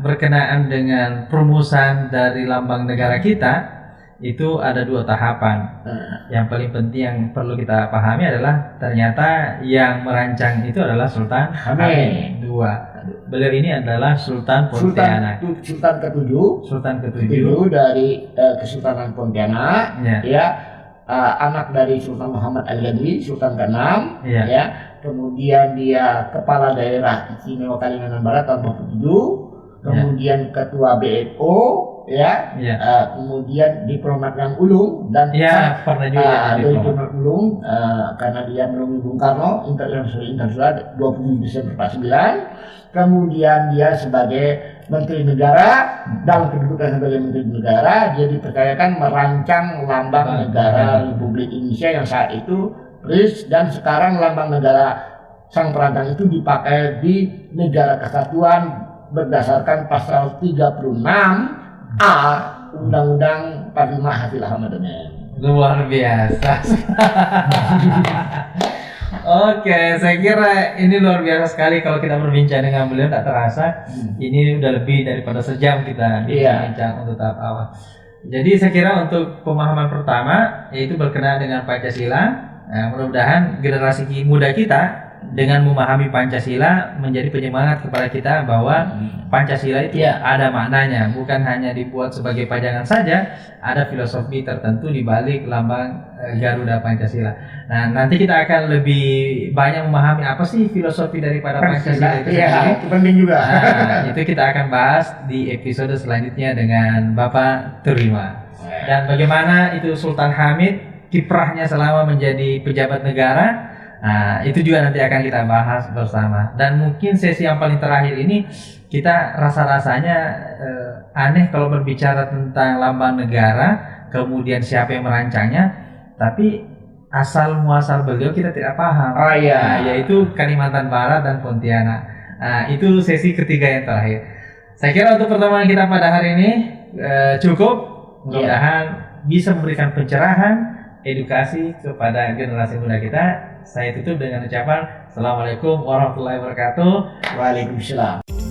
berkenaan dengan perumusan dari lambang negara kita itu ada 2 tahapan. Yang paling penting yang perlu kita pahami adalah ternyata yang merancang itu adalah Sultan Hamid II. Beliau ini adalah Sultan Pontianak. Sultan ke-7 dari Kesultanan Pontianak. Anak dari Sultan Muhammad Al-Ghazali, Sultan ke-6. Kemudian dia kepala daerah istimewa Kalimantan Barat tahun 47. Kemudian ketua BNO ya, kemudian diplomat yang ulung dan pernah juga diplomat ulung karena dia menemui Bung Karno internasional 27 Desember 49. Kemudian dia sebagai Menteri Negara, dalam kedudukan sebagai Menteri Negara dia dipercayakan merancang lambang negara Republik Indonesia yang saat itu RIS, dan sekarang lambang negara sang perancang itu dipakai di Negara Kesatuan berdasarkan pasal 36A Undang-Undang 45 Hasil Ahmadiyah. Luar biasa. Oke, saya kira ini luar biasa sekali kalau kita berbincang dengan beliau, tak terasa. Ini udah lebih daripada sejam kita bincang untuk tahap awal. Jadi saya kira untuk pemahaman pertama yaitu berkenaan dengan Pancasila. Nah, mudah-mudahan generasi muda kita dengan memahami Pancasila menjadi penyemangat kepada kita bahwa Pancasila itu ada maknanya, bukan hanya dibuat sebagai pajangan saja, ada filosofi tertentu di balik lambang Garuda Pancasila. Nah, nanti kita akan lebih banyak memahami apa sih filosofi daripada Pancasila itu sendiri. Itu penting juga. Nah, itu kita akan bahas di episode selanjutnya dengan Bapak Terima. Dan bagaimana itu Sultan Hamid kiprahnya selama menjadi pejabat negara. Nah, itu juga nanti akan kita bahas bersama. Dan mungkin sesi yang paling terakhir ini kita rasa-rasanya aneh kalau berbicara tentang lambang negara, kemudian siapa yang merancangnya, tapi asal muasal beliau kita tidak paham. Yaitu Kalimantan Barat dan Pontianak. Nah, itu sesi ketiga yang terakhir. Saya kira untuk pertemuan kita pada hari ini cukup. Mudah-mudahan bisa memberikan pencerahan, edukasi kepada generasi muda kita. Saya tutup dengan ucapan Assalamualaikum warahmatullahi wabarakatuh. Waalaikumsalam.